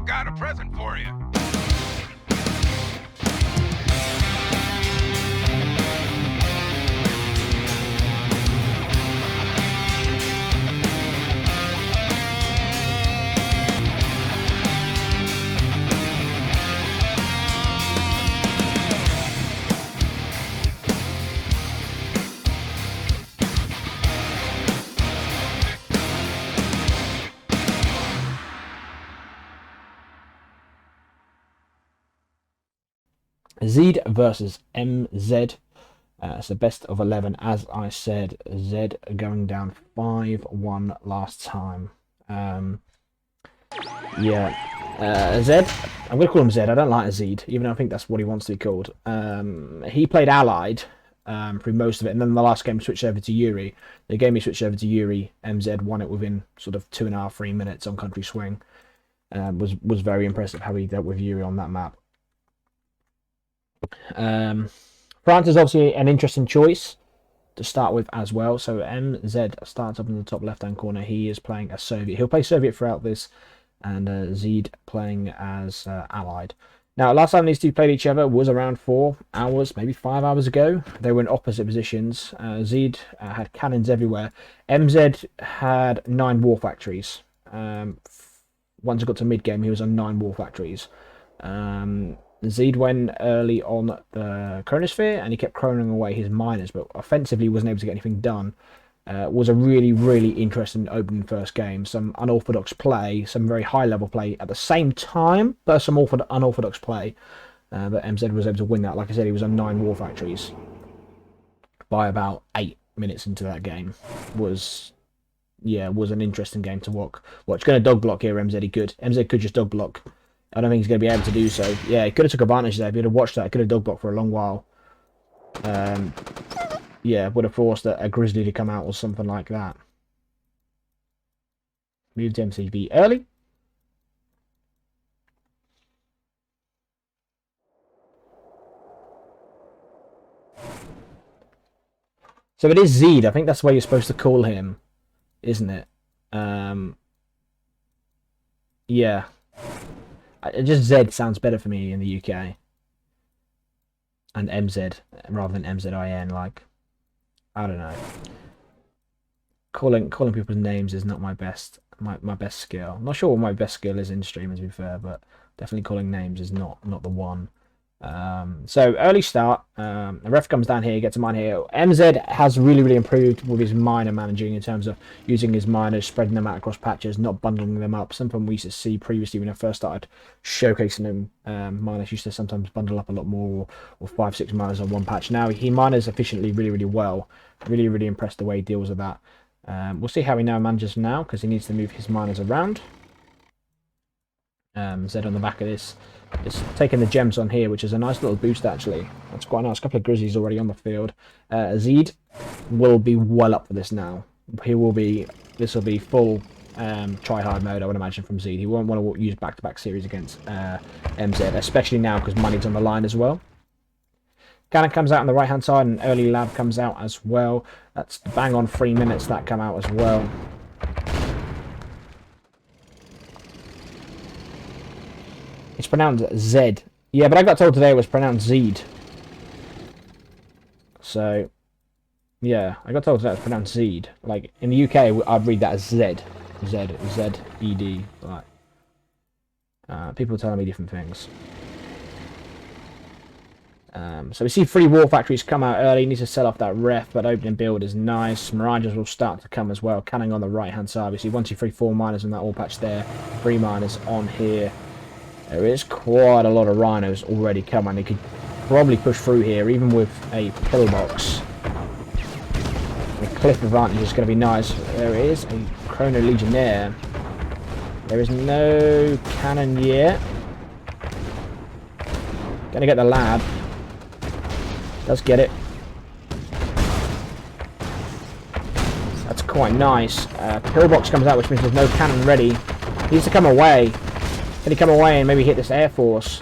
I've got a present for you. Zedd versus MZ. It's the best of 11, as I said. Zedd going down 5-1 last time. Yeah. Zedd, I'm going to call him Zedd. I don't like Zedd, even though I think that's what he wants to be called. He played Allied through most of it, and then the last game switched over to Yuri. The game he switched over to Yuri, MZ won it within sort of 2.5, 3 minutes on Country Swing. Was very impressive how he dealt with Yuri on that map. France is obviously an interesting choice to start with as well. So MZ starts up in the top left hand corner. He is playing as Soviet. He'll play Soviet throughout this, and Zedd playing as Allied. Now, last time these two played each other was around 4 hours, maybe 5 hours ago. They were in opposite positions. Zedd had cannons everywhere. MZ had 9 war factories. Once it got to mid game, he was on 9 war factories. Zedd went early on the chronosphere, and he kept chroning away his miners, but offensively wasn't able to get anything done. Was a really, really interesting opening first game. Some unorthodox play, some very high-level play at the same time, but some unorthodox play. But MZ was able to win that. Like I said, he was on 9 war factories by about 8 minutes into that game. Was an interesting game to watch. Going to dog block here, MZ. He could. MZ could just dog block. I don't think he's going to be able to do so. Yeah, he could have took advantage there. If he'd have watched that, he could have dog blocked for a long while. Yeah, would have forced a Grizzly to come out or something like that. Moved MCB early. So it is Zedd. I think that's the way you're supposed to call him, isn't it? Yeah. Just Zedd sounds better for me in the UK. And MZ rather than MZIN. Like, I don't know. Calling people's names is not my best skill. I'm not sure what my best skill is in streaming, to be fair, but definitely calling names is not the one. So early start. The ref comes down here, gets a mine here. MZ has really improved with his miner managing in terms of using his miners, spreading them out across patches, not bundling them up. Something we used to see previously when I first started showcasing them. Miners used to sometimes bundle up a lot more, or 5-6 miners on one patch. Now he miners efficiently really well. Really impressed the way he deals with that. We'll see how he now manages now, because he needs to move his miners around. Zedd on the back of this. It's taking the gems on here, which is a nice little boost actually. That's quite nice. A couple of Grizzlies already on the field. Zedd will be well up for this now. This will be full try-hard mode, I would imagine, from Zedd. He won't want to use back-to-back series against MZ, especially now because money's on the line as well. Cannon comes out on the right-hand side, and early lab comes out as well. That's bang on 3 minutes that come out as well. It's pronounced Zedd. Yeah, but I got told today it was pronounced Zedd. So, yeah, I got told that it was pronounced Zedd. Like, in the UK, I'd read that as Zedd. Z-E-D. Like, people are telling me different things. So we see 3 war factories come out early. Needs to sell off that ref, but opening build is nice. Mirages will start to come as well. Canning on the right-hand side. We see 1, 2, 3, 4 miners on that all patch there. 3 miners on here. There is quite a lot of rhinos already coming. They could probably push through here, even with a pillbox. The cliff advantage is going to be nice. There is a Chrono Legionnaire. There is no cannon yet. Going to get the lab. Does get it. That's quite nice. Pillbox comes out, which means there's no cannon ready. He needs to come away. Can he come away and maybe hit this Air Force?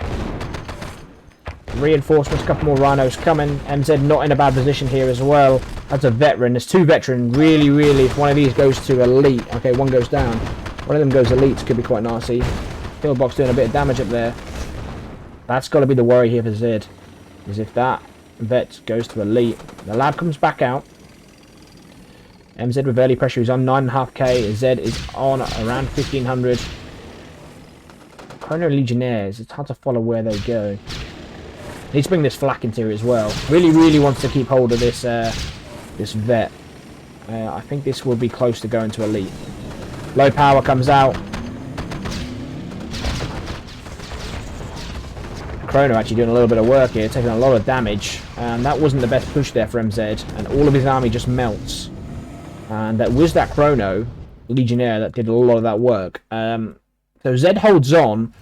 Reinforcements, a couple more rhinos coming. MZ not in a bad position here as well. That's a veteran. There's 2 veteran. Really, if one of these goes to elite. Okay, one goes down. One of them goes elite. Could be quite nasty. Pillbox doing a bit of damage up there. That's got to be the worry here for Zedd. Is if that vet goes to elite. The lab comes back out. MZ with early pressure. He's on 9.5k. Zedd is on around 1500. Chrono Legionnaires. It's hard to follow where they go. Needs to bring this flak into it as well. Really wants to keep hold of this this vet. I think this will be close to going to elite. Low power comes out. Chrono actually doing a little bit of work here, taking a lot of damage, and that wasn't the best push there for MZ, and all of his army just melts. And that was that Chrono Legionnaire that did a lot of that work. So Zedd holds on.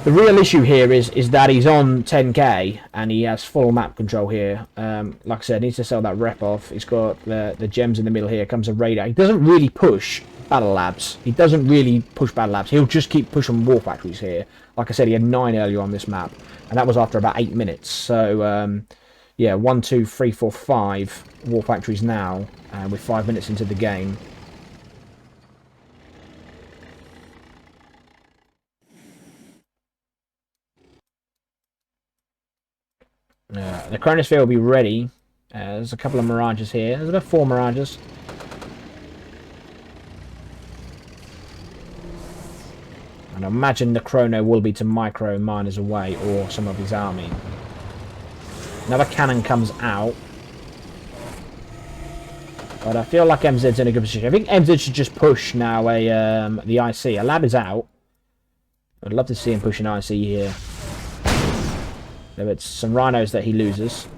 The real issue here is that he's on 10k and he has full map control here. Like I said, needs to sell that rep off. He's got the gems in the middle here. Comes a radar. He doesn't really push battle labs. He doesn't really push battle labs. He'll just keep pushing war factories here. Like I said, he had 9 earlier on this map, and that was after about 8 minutes. So yeah, 1, 2, 3, 4, 5 war factories now, with 5 minutes into the game. The Chronosphere will be ready. There's a couple of Mirages here. There's about 4 Mirages. And I imagine the Chrono will be to micro miners away or some of his army. Another cannon comes out. But I feel like MZ's in a good position. I think MZ should just push now the IC. A lab is out. I'd love to see him push an IC here. Though it's some rhinos that he loses.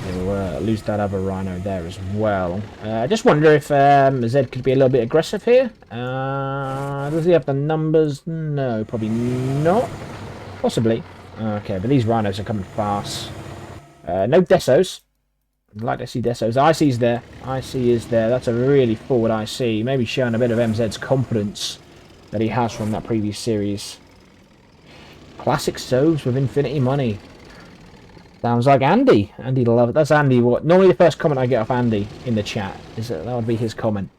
He'll lose that other rhino there as well. I just wonder if Zedd could be a little bit aggressive here. Does he have the numbers? No, probably not. Possibly. Okay, but these rhinos are coming fast. No Desos. I'd like to see Desos. IC's there. IC is there. That's a really forward IC. Maybe showing a bit of MZ's confidence that he has from that previous series. Classic Stoves with infinity money. Sounds like Andy. Andy love it. That's Andy. What normally the first comment I get off Andy in the chat is that would be his comment.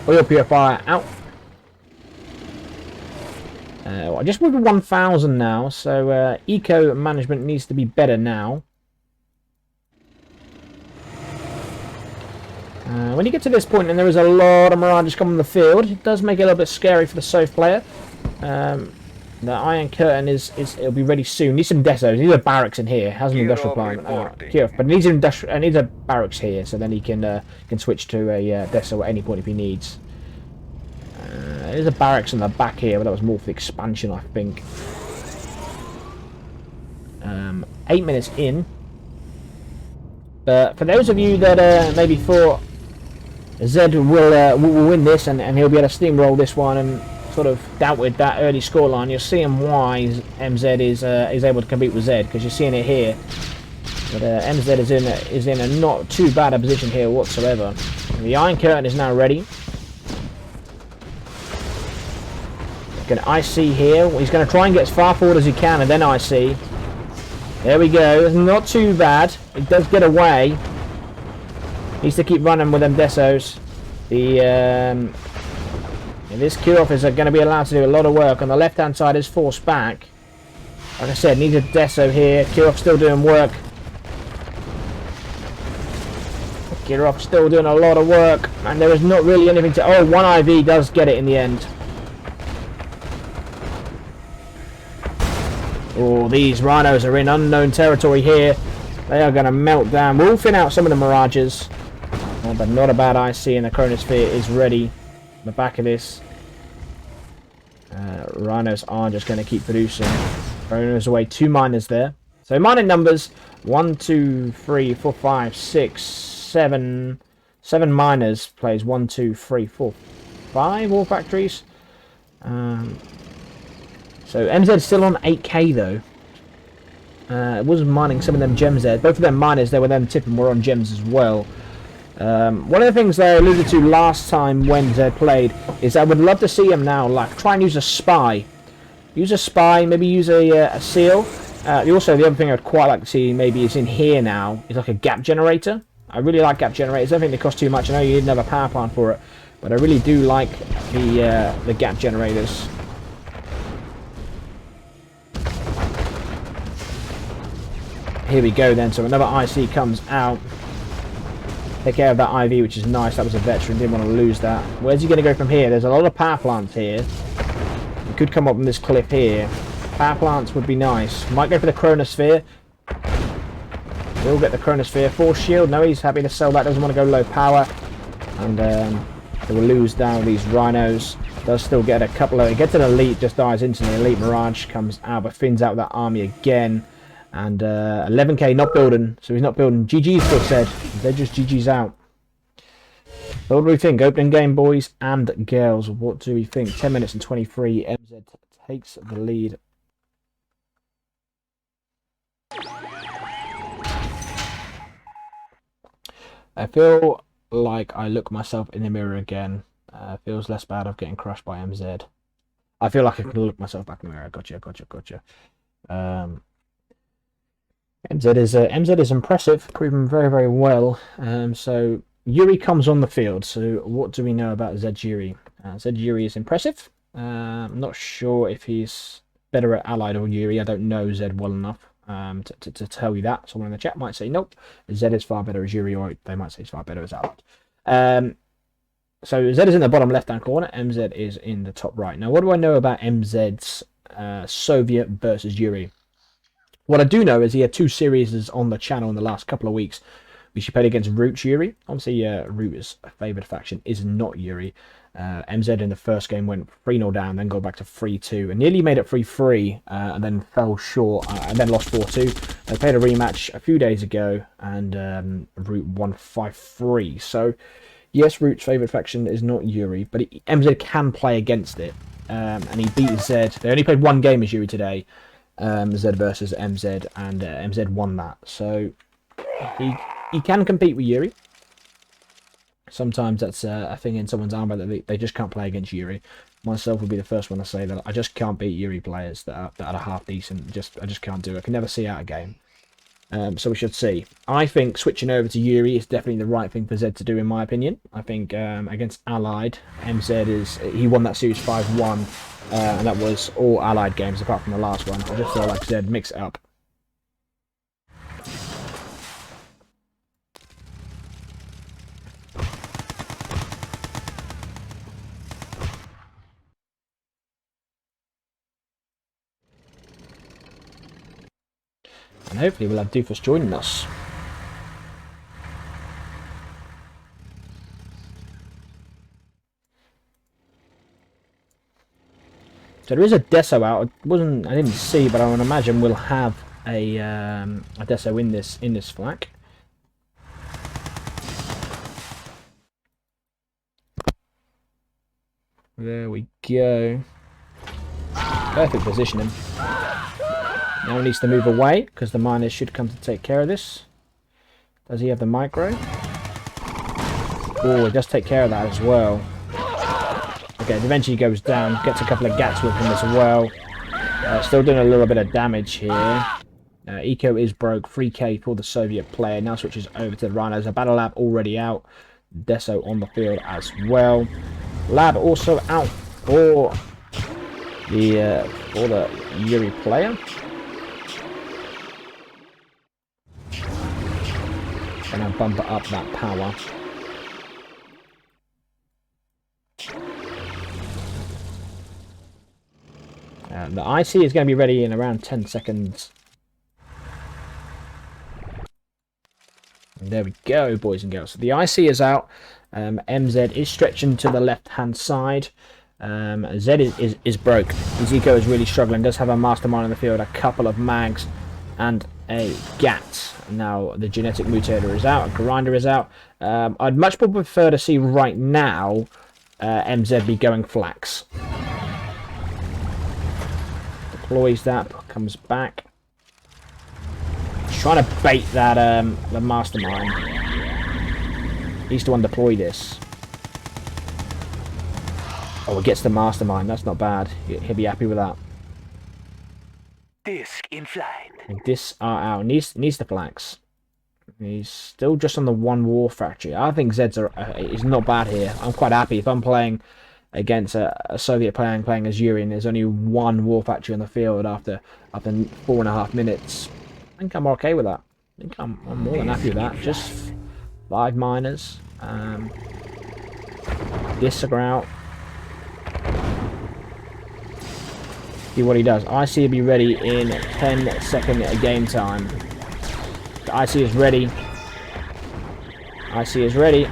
Oil purifier out. I just moved to 1000 now, so eco management needs to be better now. When you get to this point and there is a lot of Mirages coming on the field, it does make it a little bit scary for the Soph player. The Iron Curtain it'll be ready soon. Needs some Desos. Needs a barracks in here. Has an industrial plant. But needs needs a barracks here, so then he can switch to a Deso at any point if he needs. There's a barracks in the back here, but that was more for the expansion, I think. 8 minutes in. But for those of you that maybe thought Zedd will win this and he'll be able to steamroll this one and sort of doubted that early scoreline, you're seeing why MZ is able to compete with Zedd, because you're seeing it here. But MZ is in a not too bad a position here whatsoever. The Iron Curtain is now ready. Going to IC here. He's going to try and get as far forward as he can and then IC. There we go. It's not too bad. He does get away. Needs to keep running with them Desos. This Kirov is going to be allowed to do a lot of work. On the left hand side is forced back. Like I said, needs a Deso here. Kirov still doing work. Kirov still doing a lot of work. And there is not really anything to... Oh, one IV does get it in the end. Oh, these rhinos are in unknown territory here. They are going to melt down. We'll thin out some of the Mirages. But not a bad IC, and the Chronosphere is ready. On the back of this. Rhinos are just going to keep producing. Chronos away, 2 miners there. So mining numbers. 1, 2, 3, 4, 5, 6, 7. 7 miners plays 1, 2, 3, 4, 5 war factories. So MZ's still on 8k though. It was mining some of them gems there. Both of them miners there with them tipping were on gems as well. One of the things they alluded to last time when Zedd played is I would love to see him now like try and use a spy. Use a spy, maybe use a seal. Also the other thing I'd quite like to see maybe is in here now is like a gap generator. I really like gap generators. I don't think they cost too much. I know you need another power plant for it, but I really do like the gap generators. Here we go then. So another IC comes out. Take care of that IV, which is nice. That was a veteran. Didn't want to lose that. Where's he going to go from here? There's a lot of power plants here. He could come up on this cliff here. Power plants would be nice. Might go for the Chronosphere. We'll get the Chronosphere. Force shield. No, he's happy to sell that. Doesn't want to go low power. And they will lose down these rhinos. Does still get a couple of... He gets an elite, just dies instantly. Elite Mirage comes out, but thins out that army again. And 11k not building, so he's not building. GG's for Zedd. They're just GG's out. So what do we think? Opening game, boys and girls. What do we think? 10 minutes and 23. MZ takes the lead. I feel like I look myself in the mirror again. Feels less bad of getting crushed by MZ. I feel like I can look myself back in the mirror. Gotcha. MZ is impressive, proven very, very well. So Yuri comes on the field. So what do we know about Zedd Yuri? Zedd Yuri is impressive. I'm not sure if he's better at Allied or Yuri. I don't know Zedd well enough to tell you that. Someone in the chat might say nope. Zedd is far better as Yuri, or they might say he's far better as Allied. So Zedd is in the bottom left-hand corner. MZ is in the top right. Now, what do I know about MZ's Soviet versus Yuri? What I do know is he had 2 series on the channel in the last couple of weeks, which he played against Root Yuri. Obviously, Root's favoured faction is not Yuri. MZ in the first game went 3-0 down, then got back to 3-2, and nearly made it 3-3, and then fell short, and then lost 4-2. They played a rematch a few days ago, and Root won 5-3. So, yes, Root's favoured faction is not Yuri, but MZ can play against it, and he beat Zedd. They only played 1 game as Yuri today. Zedd versus MZ, and MZ won that. So he can compete with Yuri. Sometimes that's a thing in someone's armor that they just can't play against Yuri. Myself would be the first one to say that I just can't beat Yuri players that are half decent. I just can't do it. I can never see out a game. So we should see. I think switching over to Yuri is definitely the right thing for Zedd to do, in my opinion. I think against Allied, he won that series 5-1. And that was all Allied games apart from the last one. I just feel like Zedd mix it up. And hopefully we'll have Doofus joining us. So there is a Deso out. I didn't see, but I would imagine we'll have a Deso in this flak. There we go. Perfect positioning. Now he needs to move away because the miners should come to take care of this. Does he have the micro? Oh, he does take care of that as well. Okay, eventually goes down, gets a couple of gats with him as well. Still doing a little bit of damage here. Eco is broke, 3k for the Soviet player. Now switches over to the Rhinos. A battle lab already out. Deso on the field as well. Lab also out for the Yuri player. Gonna bump up that power. The IC is going to be ready in around 10 seconds. And there we go, boys and girls. So the IC is out. MZ is stretching to the left-hand side. Zedd is broke. His eco is really struggling. Does have a mastermind on the field, a couple of mags, and a GAT. Now the genetic mutator is out. A grinder is out. I'd much more prefer to see right now MZ be going flax. Deploys that, comes back. He's trying to bait that the mastermind. He's to undeploy this. Oh, it gets the mastermind. That's not bad. He'll be happy with that. Disc in flight. And this are out. Needs the flags. He's still just on the one war factory. I think Zedd's is not bad here. I'm quite happy if I'm playing against a Soviet player playing as Yuri and there's only one war factory on the field after 4.5 minutes. I think I'm okay with that. I think I'm more than happy with that. Just 5 miners. Disaggrout. See what he does. IC will be ready in 10-second game time. The IC is ready. IC is ready.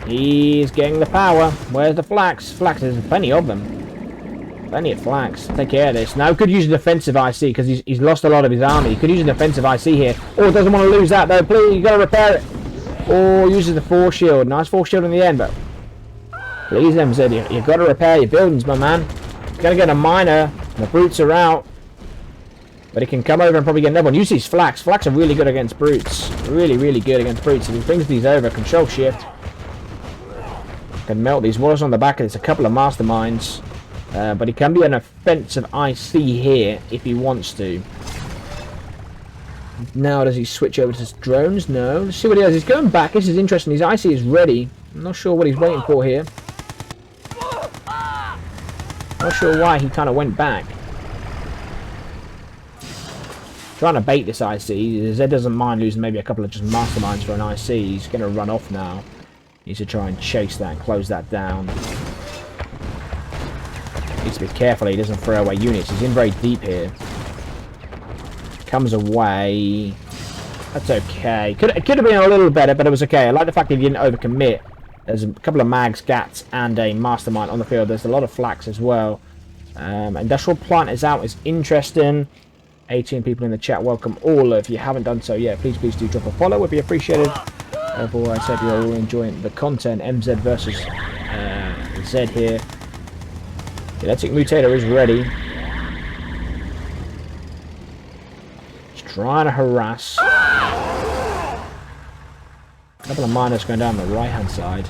He's getting the power. Where's the flax? Flax, there's plenty of them. Plenty of flax. Take care of this. Now, could use a defensive IC because he's lost a lot of his army. He could use a defensive IC here. Oh, doesn't want to lose that though. Please, you got to repair it. Oh, uses the force shield. Nice force shield in the end, but please, MZ, you've got to repair your buildings, my man. You're going to get a miner. The brutes are out. But he can come over and probably get another one. Use these flax. Flax are really good against brutes. Really, really good against brutes. If he brings these over, control shift. Can melt these walls on the back. There's a couple of masterminds. But he can be an offensive IC here if he wants to. Now does he switch over to his drones? No. Let's see what he does. He's going back. This is interesting. His IC is ready. I'm not sure what he's waiting for here. Not sure why he kind of went back. Trying to bait this IC. Zedd doesn't mind losing maybe a couple of just masterminds for an IC. He's going to run off now. Needs to try and chase that and close that down. Needs to be careful he doesn't throw away units. He's in very deep here. Comes away. That's okay. It could have been a little better, but it was okay. I like the fact that he didn't overcommit. There's a couple of mags, gats, and a mastermind on the field. There's a lot of flax as well. Industrial plant is out. It's interesting. 18 people in the chat. Welcome all. If you haven't done so yet, please do drop a follow. Would be appreciated. Overall, I said you're all enjoying the content. MZ versus Zedd here. The electric mutator is ready. He's trying to harass. A couple of miners going down the right hand side.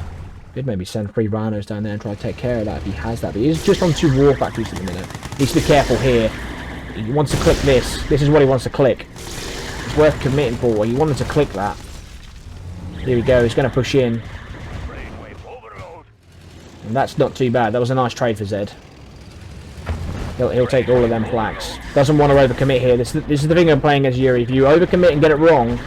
Could maybe send 3 rhinos down there and try to take care of that if he has that. But he's just on 2 war factories at the minute. Needs to be careful here. He wants to click this. This is what he wants to click. It's worth committing for. He wanted to click that. There we go. He's going to push in. And that's not too bad. That was a nice trade for Zedd. He'll take all of them flags. Doesn't want to overcommit here. This is the thing of playing as Yuri. If you overcommit and get it wrong,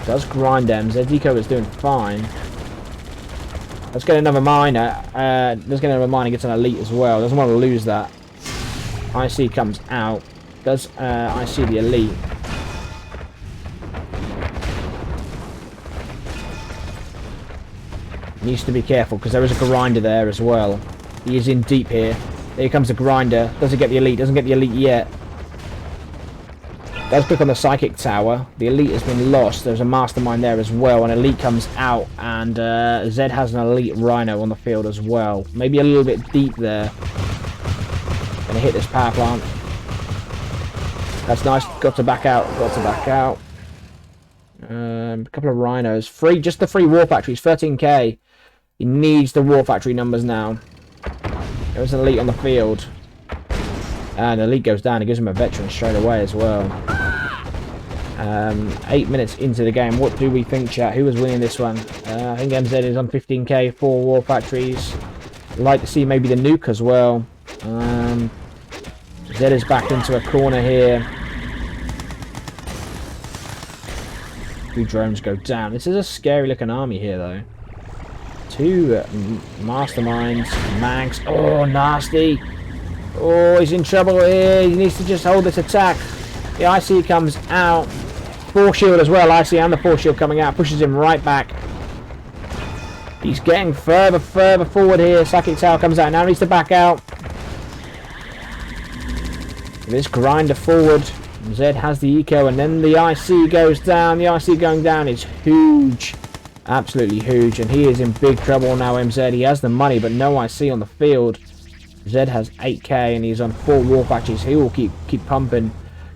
does grind them. Zeddiko is doing fine. Let's get another miner. Let's get another miner. Gets an elite as well. Doesn't want to lose that. IC comes out. Does IC the elite? Needs to be careful because there is a grinder there as well. He is in deep here. Here comes the grinder. Doesn't get the elite. Doesn't get the elite yet. Does click on the psychic tower. The elite has been lost. There's a mastermind there as well. An elite comes out, and Zedd has an elite rhino on the field as well. Maybe a little bit deep there. Gonna hit this power plant. That's nice. Got to back out. Got to back out. A couple of rhinos. Just the 3 war factories. 13k. He needs the war factory numbers now. There's an elite on the field. And the elite goes down. It gives him a veteran straight away as well. 8 minutes into the game. What do we think, chat? Who was winning this one? I think MZ is on 15k, 4 war factories. I'd like to see maybe the nuke as well. Zedd is back into a corner here. 2 drones go down. This is a scary looking army here though. 2 masterminds, mags. Oh, nasty. Oh, he's in trouble here. He needs to just hold this attack. The IC comes out. Force shield as well. IC and the force shield coming out. Pushes him right back. He's getting further forward here. Psychic tower comes out. Now he needs to back out. This grinder forward. Zedd has the eco and then the IC goes down. The IC going down is huge. Absolutely huge. And he is in big trouble now, MZ. He has the money but no IC on the field. Zedd has 8k and he's on 4 war factories. He will keep pumping.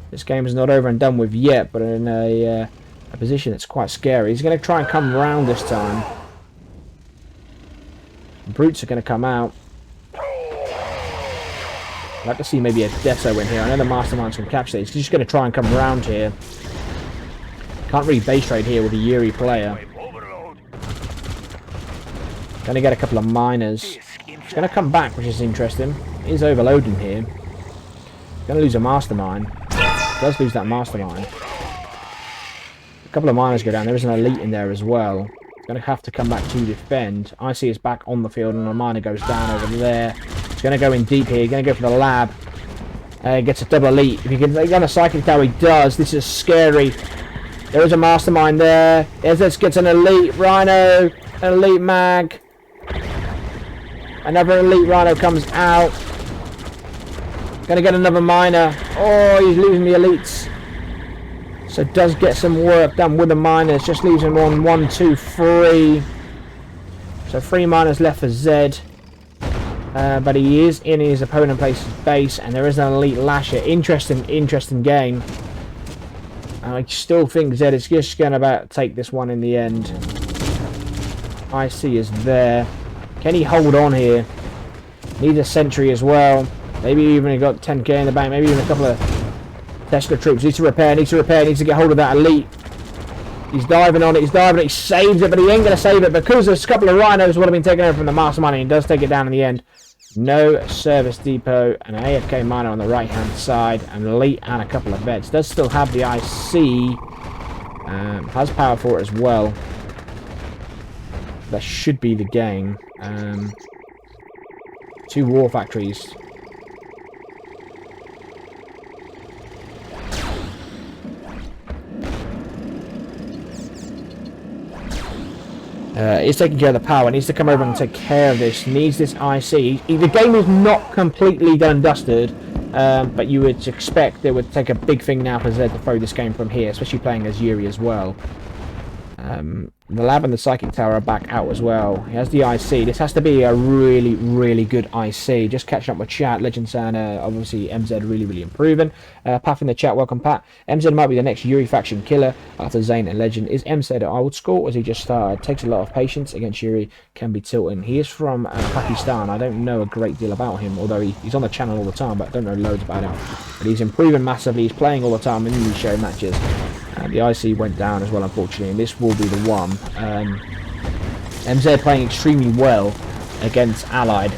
This game is not over and done with yet, but in a position that's quite scary. He's going to try and come around this time. Brutes are going to come out. I'd like to see maybe a Deso in here. I know the Mastermind's can capture it. He's just going to try and come around here. Can't really base trade here with a Yuri player. Going to get a couple of miners. He's going to come back, which is interesting. He's overloading here. Going to lose a Mastermind. Does lose that Mastermind. A couple of miners go down. There is an elite in there as well. He's going to have to come back to defend. IC is back on the field, and a miner goes down over there. He's going to go in deep here. He's going to go for the lab. Gets a double elite. If he can take down a Psychic Tower, he does. This is scary. There is a Mastermind there. This gets an elite Rhino. An elite mag. Another elite Rhino comes out. Gonna get another miner. Oh, he's losing the elites. So does get some work done with the miners. Just leaves him on 1, 2, 3. So 3 miners left for Zedd. But he is in his opponent place's base, and there is an elite Lasher. Interesting game. I still think Zedd is just going to about take this one in the end. IC is there. Can he hold on here? Needs a sentry as well. Maybe even got 10k in the bank. Maybe even a couple of Tesla troops. Needs to repair. Needs to get hold of that elite. He's diving on it. He saves it, but he ain't going to save it because there's a couple of rhinos would have been taken over from the Mastermind, and he does take it down in the end. No service depot, and an AFK miner on the right hand side, an elite and a couple of vets. Does still have the IC. Has power for it as well. That should be the game. 2 war factories. He's taking care of the power. Needs to come over and take care of this. Needs this IC. The game is not completely done and dusted, but you would expect it would take a big thing now for Zedd to throw this game from here, especially playing as Yuri as well. The lab and the Psychic Tower are back out as well. He has the IC. This has to be a really good IC. Just catching up with chat. Legend saying, obviously, MZ really improving. Pat in the chat, welcome Pat. MZ might be the next Yuri faction killer after Zane and Legend. Is MZ at old school, or has he just started? Takes a lot of patience against Yuri, can be tilting. He is from Pakistan. I don't know a great deal about him, although he's on the channel all the time, but I don't know loads about him. But he's improving massively. He's playing all the time in these show matches. The IC went down as well, unfortunately, and this will be the one. MZ playing extremely well against Allied.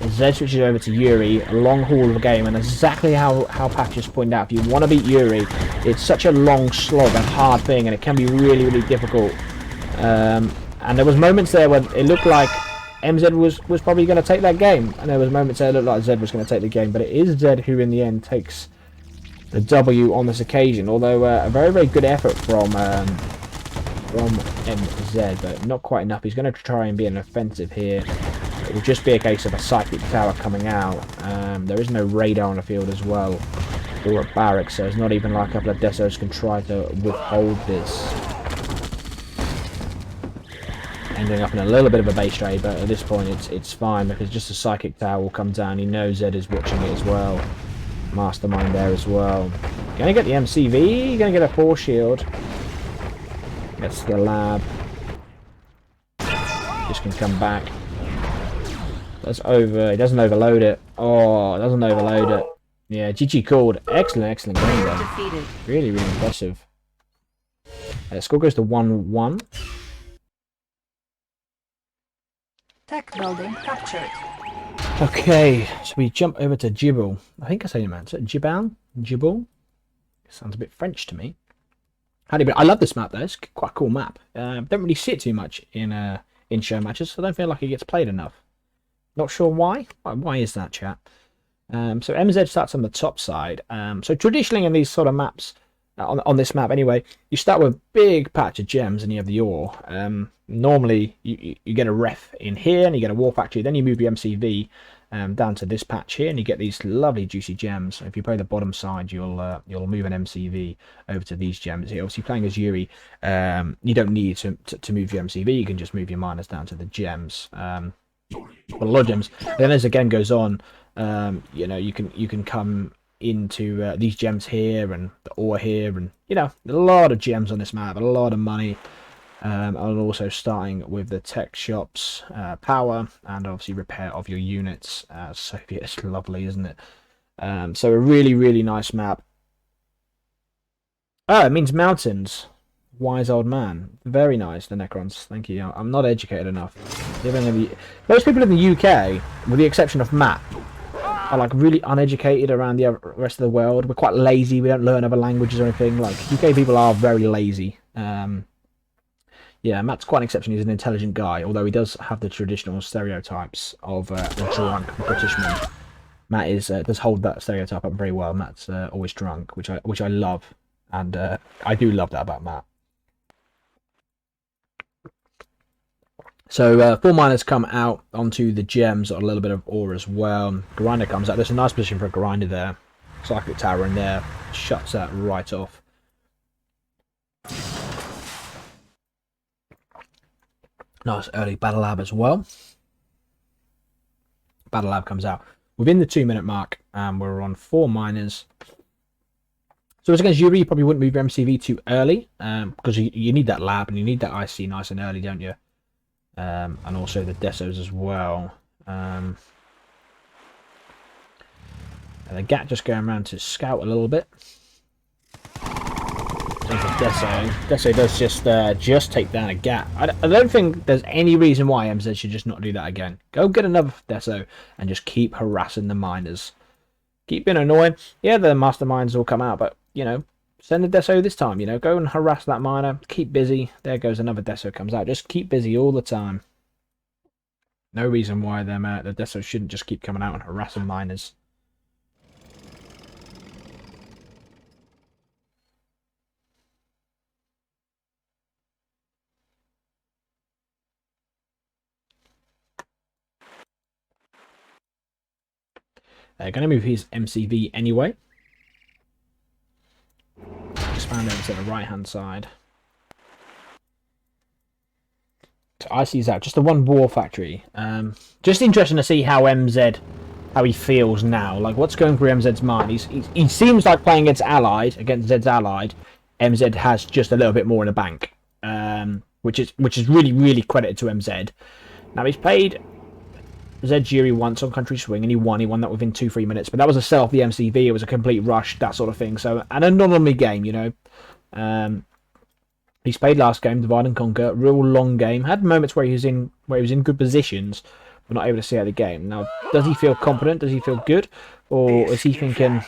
Zedd switches over to Yuri, a long haul of a game, and exactly how Pat just pointed out, if you want to beat Yuri, it's such a long slog and hard thing, and it can be really difficult. And there was moments there where it looked like MZ was probably going to take that game, and there was moments there it looked like Zedd was going to take the game, but it is Zedd who in the end takes the W on this occasion, although a very good effort from MZ, but not quite enough. He's going to try and be an offensive here. It will just be a case of a Psychic Tower coming out. There is no radar on the field as well, or a barracks, so it's not even like a couple of Desos can try to withhold this. Ending up in a little bit of a base trade, but at this point it's fine, because just a Psychic Tower will come down. He knows Zedd is watching it as well. Mastermind there as well. Gonna get the MCV, gonna get a force shield. Gets the lab. Just can come back. It doesn't overload it. Oh, it doesn't overload it. Yeah, GG called. Excellent game there. Really impressive. Score goes to 1-1. Tech building captured. Okay, so we jump over to Jibble. I think I say it, man. Is it Jibal? Jibble? Sounds a bit French to me. I love this map though. It's quite a cool map. Don't really see it too much in show matches. So I don't feel like it gets played enough. Not sure why. Why is that, chat? So MZ starts on the top side. So traditionally in these sort of maps, on this map anyway, you start with a big patch of gems and you have the ore. Normally you get a ref in here and you get a war factory, then you move your MCV down to this patch here and you get these lovely juicy gems. If you play the bottom side, you'll move an MCV over to these gems. Here, obviously playing as Yuri, you don't need to move your MCV, you can just move your miners down to the gems. But a lot of gems. Then as the game goes on, you can come into these gems here and the ore here, and a lot of gems on this map, a lot of money. And also starting with the tech shops, power, and obviously repair of your units. Soviet is lovely, isn't it? So a really, really nice map. Oh, it means mountains. Wise old man. Very nice, the Necrons. Thank you. I'm not educated enough. Most people in the UK, with the exception of Matt, are like really uneducated around the rest of the world. We're quite lazy. We don't learn other languages or anything. Like UK people are very lazy. Yeah, Matt's quite an exception. He's an intelligent guy, although he does have the traditional stereotypes of a drunk Britishman. Matt does hold that stereotype up very well. Matt's always drunk, which I love, and I do love that about Matt. So 4 miners come out onto the gems, or a little bit of ore as well. Grinder comes out. There's a nice position for a grinder there. Cyclic tower in there. Shuts that right off. Nice early battle lab as well. Battle lab comes out within the 2-minute mark. We're on 4 miners. So as against Yuri, you probably wouldn't move your MCV too early. Because you need that lab and you need that IC nice and early, don't you? And also the Desos as well. And the Gat just going around to scout a little bit. Deso does just take down a Gat. I don't think there's any reason why MZ should just not do that again. Go get another Deso and just keep harassing the miners. Keep being annoying. Yeah, the masterminds will come out, but you know, send a Deso this time. You know, go and harass that miner. Keep busy. There goes another Deso comes out. Just keep busy all the time. No reason why the Deso shouldn't just keep coming out and harassing miners. Going to move his MCV anyway. Expand over to the right-hand side. So IC's out. Just the one war factory. Just interesting to see how he feels now. Like, what's going through MZ's mind? He seems like playing against Zed's allied. MZ has just a little bit more in the bank, which is really, really credited to MZ. Now, he's played Zed Yuri once on Country Swing, and he won. He won that within 2-3 minutes. But that was a sell off the MCV. It was a complete rush, that sort of thing. So, and a non-only game, you know. He's played last game, Divide and Conquer, real long game. Had moments where he was in good positions, but not able to see out the game. Now, does he feel confident? Does he feel good, or is he thinking,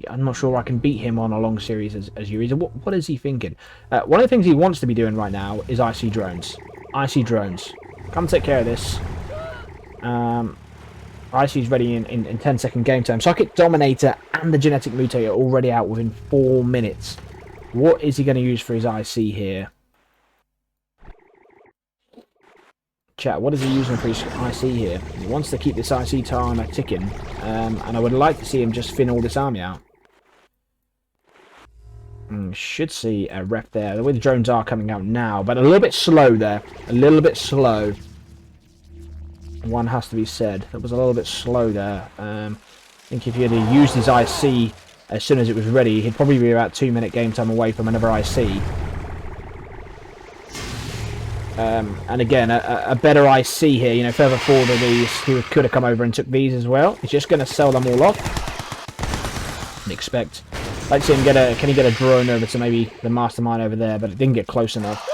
I'm not sure I can beat him on a long series as Yuri? What is he thinking? One of the things he wants to be doing right now is IC drones. IC drones, come take care of this. IC's ready in 10-second game time. Socket Dominator and the Genetic Mutator already out within 4 minutes. What is he going to use for his IC here? Chat, what is he using for his IC here? He wants to keep this IC timer ticking. And I would like to see him just thin all this army out. Should see a ref there. The way the drones are coming out now, but a little bit slow there. A little bit slow. One has to be said. That was a little bit slow there. I think if he had used his IC as soon as it was ready, he'd probably be about 2-minute game time away from another IC. And again, a better IC here, you know, further forward of these, he could have come over and took these as well. He's just going to sell them all off. Expect. Like to see him can he get a drone over to maybe the mastermind over there, but it didn't get close enough.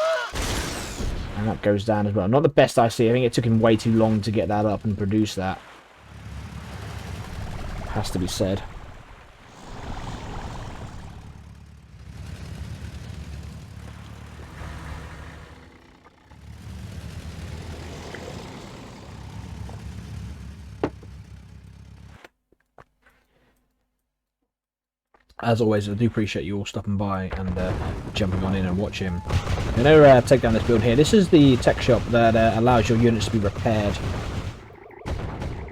And that goes down as well. Not the best IC. I think it took him way too long to get that up and produce that. Has to be said. As always, I do appreciate you all stopping by and jumping on in and watching. I'm going to take down this build here. This is the tech shop that allows your units to be repaired.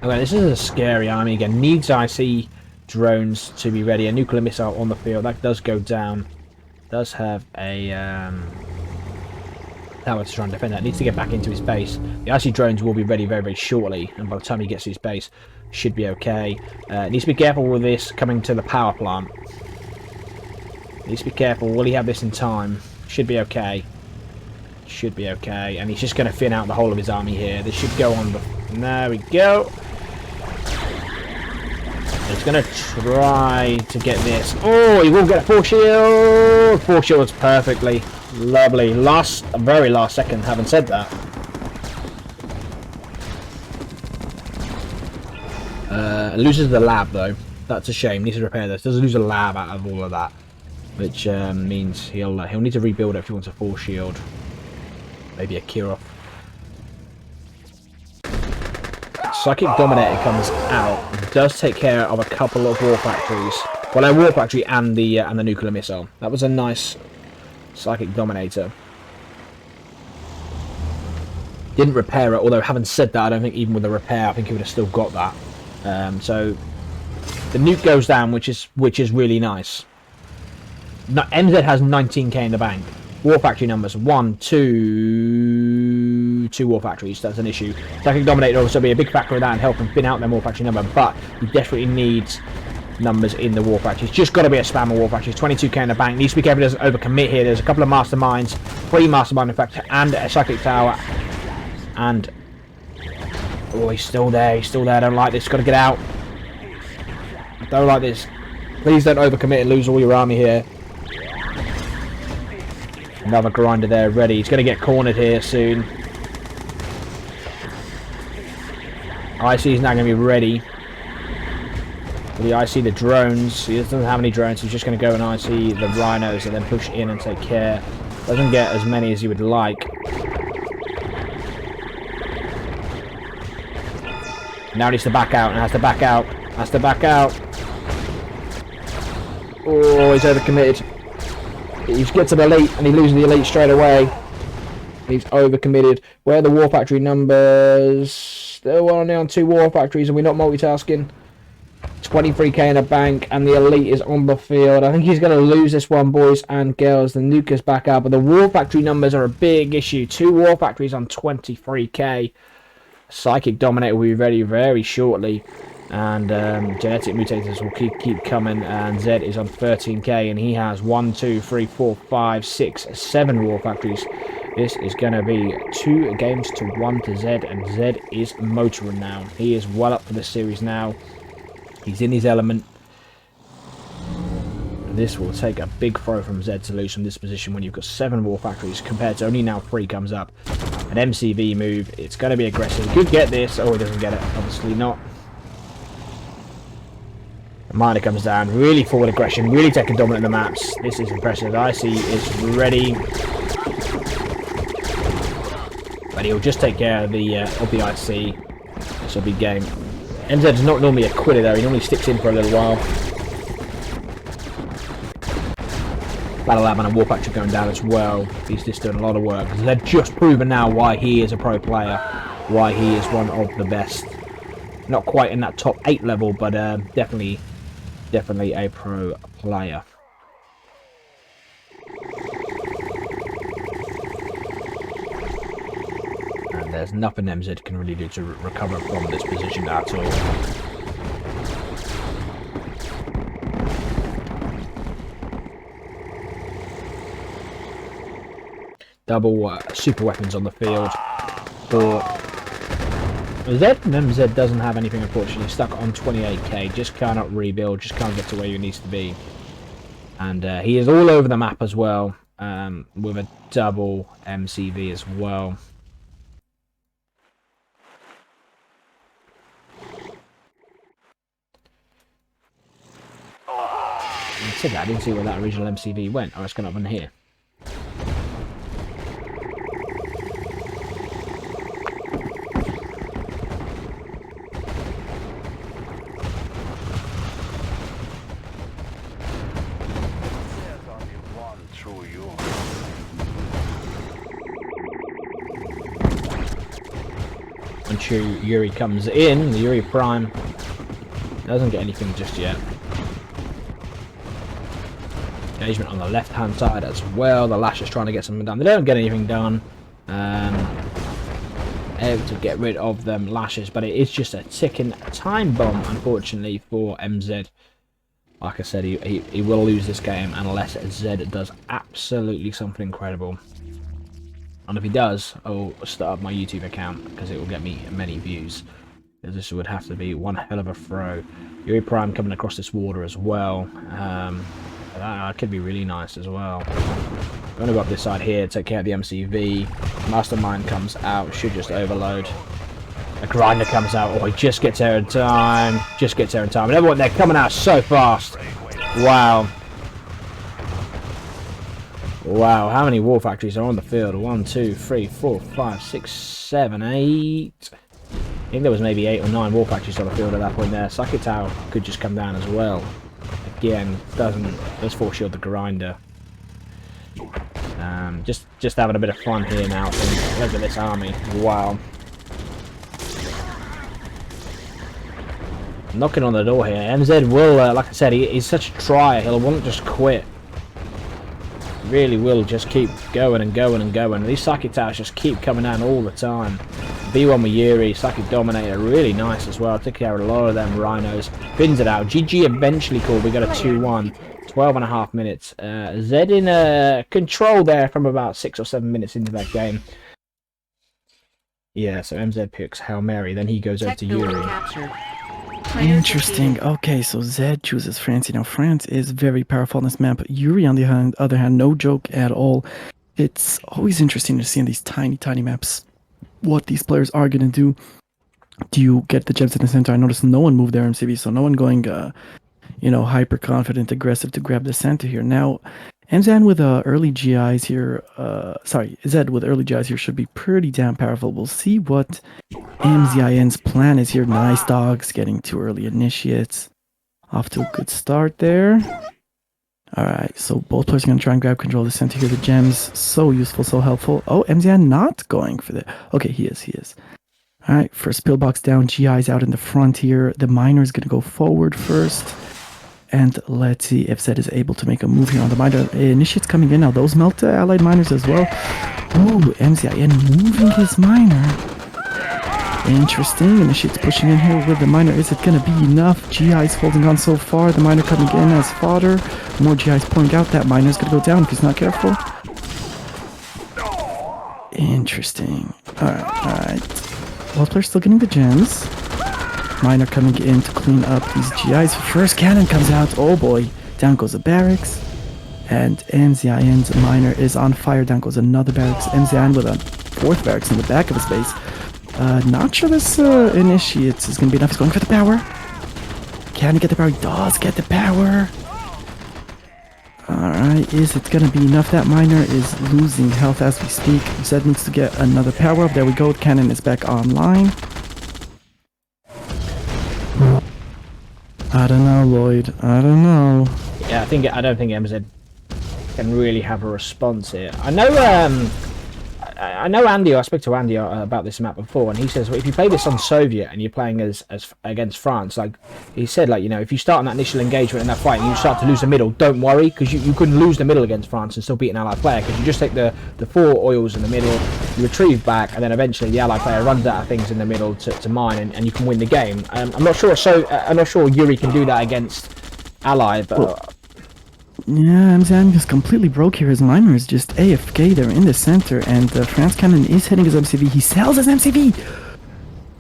Okay, this is a scary army again. Needs IC drones to be ready. A nuclear missile on the field. That does go down. Does have a tower to try and defend that. Needs to get back into his base. The IC drones will be ready very, very shortly. And by the time he gets to his base, should be okay. Needs to be careful with this coming to the power plant. Needs to be careful. Will he have this in time? Should be okay. Should be okay. And he's just going to thin out the whole of his army here. This should go on. There we go. It's going going to try to get this. Oh, he will get a 4 shield. 4 shields perfectly. Lovely. Very last second, having said that. Loses the lab, though. That's a shame. Needs to repair this. Doesn't lose a lab out of all of that. Which means he'll need to rebuild it if he wants a 4 shield. Maybe a Kirov. Psychic Dominator comes out, does take care of a couple of war factories. Well, a war factory and the nuclear missile. That was a nice Psychic Dominator. Didn't repair it, although having said that, I don't think even with the repair, I think he would have still got that. So the nuke goes down, which is really nice. MZ has 19k in the bank. War factory numbers 1, 2 war factories. That's an issue. Psychic Dominator will also be a big factor in that and help him thin out their war factory number, but he desperately needs numbers in the war factories. Just got to be a spam of war factories. 22k in the bank. Needs to be careful he doesn't overcommit here. There's a couple of masterminds, 3 mastermind in fact, and a psychic tower. And oh, he's still there. He's still there. I don't like this. Got to get out. I don't like this. Please don't overcommit and lose all your army here. Another grinder there ready. He's going to get cornered here soon. IC is now going to be ready. The IC the drones. He doesn't have any drones. He's just going to go and IC the rhinos and then push in and take care. Doesn't get as many as he would like. Now he needs to back out and has to back out. Has to back out. Oh, he's overcommitted. He gets an elite and he loses the elite straight away. He's overcommitted. Where are the war factory numbers? Still only on 2 war factories and we're not multitasking. 23k in a bank and the elite is on the field. I think he's going to lose this one, boys and girls. The nuke is back out, but the war factory numbers are a big issue. 2 war factories on 23k. Psychic Dominator will be ready very shortly. And genetic mutators will keep coming, and Zedd is on 13k and he has 1, 2, 3, 4, 5, 6, 7 war factories. This is going to be 2 games to 1 to Zedd, and Zedd is motoring now. He is well up for the series now. He's in his element. This will take a big throw from Zedd to lose from this position when you've got 7 war factories compared to only now 3 comes up. An MCV move. It's going to be aggressive. He could get this. Oh, he doesn't get it. Obviously not. Miner comes down, really forward aggression, really taking dominant in the maps. This is impressive. IC is ready, but he'll just take care of the IC. It's a big game. MZ is not normally a quitter though. He normally sticks in for a little while. Battle Lab and a war factory going down as well. He's just doing a lot of work. They've just proven now why he is a pro player, why he is one of the best. Not quite in that top 8 level, but definitely a pro player. And there's nothing MZ can really do to recover from this position at all. Double super weapons on the field for Zedd. MZ doesn't have anything, unfortunately. Stuck on 28k. Just cannot rebuild. Just can't get to where he needs to be. And he is all over the map as well. With a double MCV as well. I said that. I didn't see where that original MCV went. Oh, it's gone up in here. Once Yuri comes in, the Yuri Prime doesn't get anything just yet. Engagement on the left hand side as well. The Lash is trying to get something done. They don't get anything done. Able to get rid of them Lashes, but it is just a ticking time bomb, unfortunately, for MZ. Like I said, he will lose this game unless Zedd does absolutely something incredible. And if he does, I'll start up my YouTube account because it will get me many views. This would have to be one hell of a throw. Yuri Prime coming across this water as well. That could be really nice as well. I'm going to go up this side here, take care of the MCV. Mastermind comes out, should just overload. The grinder comes out. Oh, he just gets there in time. Just gets there in time. And everyone, they're coming out so fast. Wow. Wow, how many war factories are on the field? 1, 2, 3, 4, 5, 6, 7, 8. I think there was maybe 8 or 9 war factories on the field at that point there. Sakitao could just come down as well. Again, does force shield the grinder. Just having a bit of fun here now. Look at this army. Wow. Knocking on the door here. MZ will, like I said, he's such a tryer. He won't just quit. Really will just keep going and going and going. These Saki towers just keep coming down all the time. B1 with Yuri, Saki Dominator, really nice as well. Took care of a lot of them rhinos. Bins it out. GG eventually called. We got a 2-1. 12.5 minutes. Zedd in control there from about 6 or 7 minutes into that game. Yeah, so MZ picks Hail Mary. Then he goes over to Yuri. Interesting. Okay, so Zedd chooses France. You know, France is very powerful on this map. Yuri, on the other hand, no joke at all. It's always interesting to see on these tiny maps what these players are going to do. Do you get the gems in the center? I noticed no one moved their MCV, so no one going, you know, hyper confident, aggressive to grab the center here. Now, MZIN with early GIs here, Zedd with early GIs here should be pretty damn powerful. We'll see what MZIN's plan is here. Nice dogs, getting 2 early initiates. Off to a good start there. Alright, so both players are going to try and grab control of the center here. The gems, so useful, so helpful. Oh, MZIN not going for the... Okay, he is. Alright, first pillbox down, GI's out in the front here. The miner is going to go forward first. And let's see if Zedd is able to make a move here on the miner. Initiates coming in now. Those melt allied miners as well. Ooh, MZIN moving his miner. Interesting. Initiates pushing in here with the miner. Is it going to be enough? GI's holding on so far. The miner coming in as fodder. More GI's pouring out. That miner's going to go down if he's not careful. Interesting. Alright. Both players still getting the gems. Miner coming in to clean up these GIs. First cannon comes out. Oh boy. Down goes the barracks. And MZIN's miner is on fire. Down goes another barracks. MZIN with a 4th barracks in the back of his base. Not sure this initiates is going to be enough. He's going for the power. Can he get the power? He does get the power. Alright, is it going to be enough? That miner is losing health as we speak. Zedd needs to get another power up. There we go. Cannon is back online. I don't know, Lloyd. I don't know. Yeah, I don't think MZ can really have a response here. I know Andy. I spoke to Andy about this map before, and he says, well, if you play this on Soviet and you're playing as against France, like he said, like, you know, if you start on that initial engagement in that fight and you start to lose the middle, don't worry, because you couldn't lose the middle against France and still beat an allied player, because you just take the 4 oils in the middle, you retrieve back, and then eventually the allied player runs out of things in the middle to mine, and you can win the game. I'm not sure. I'm not sure Yuri can do that against allied, but. Yeah, MZIN is completely broke here. His miner is just AFK there in the center, and France Cannon is hitting his MCV. He sells his MCV!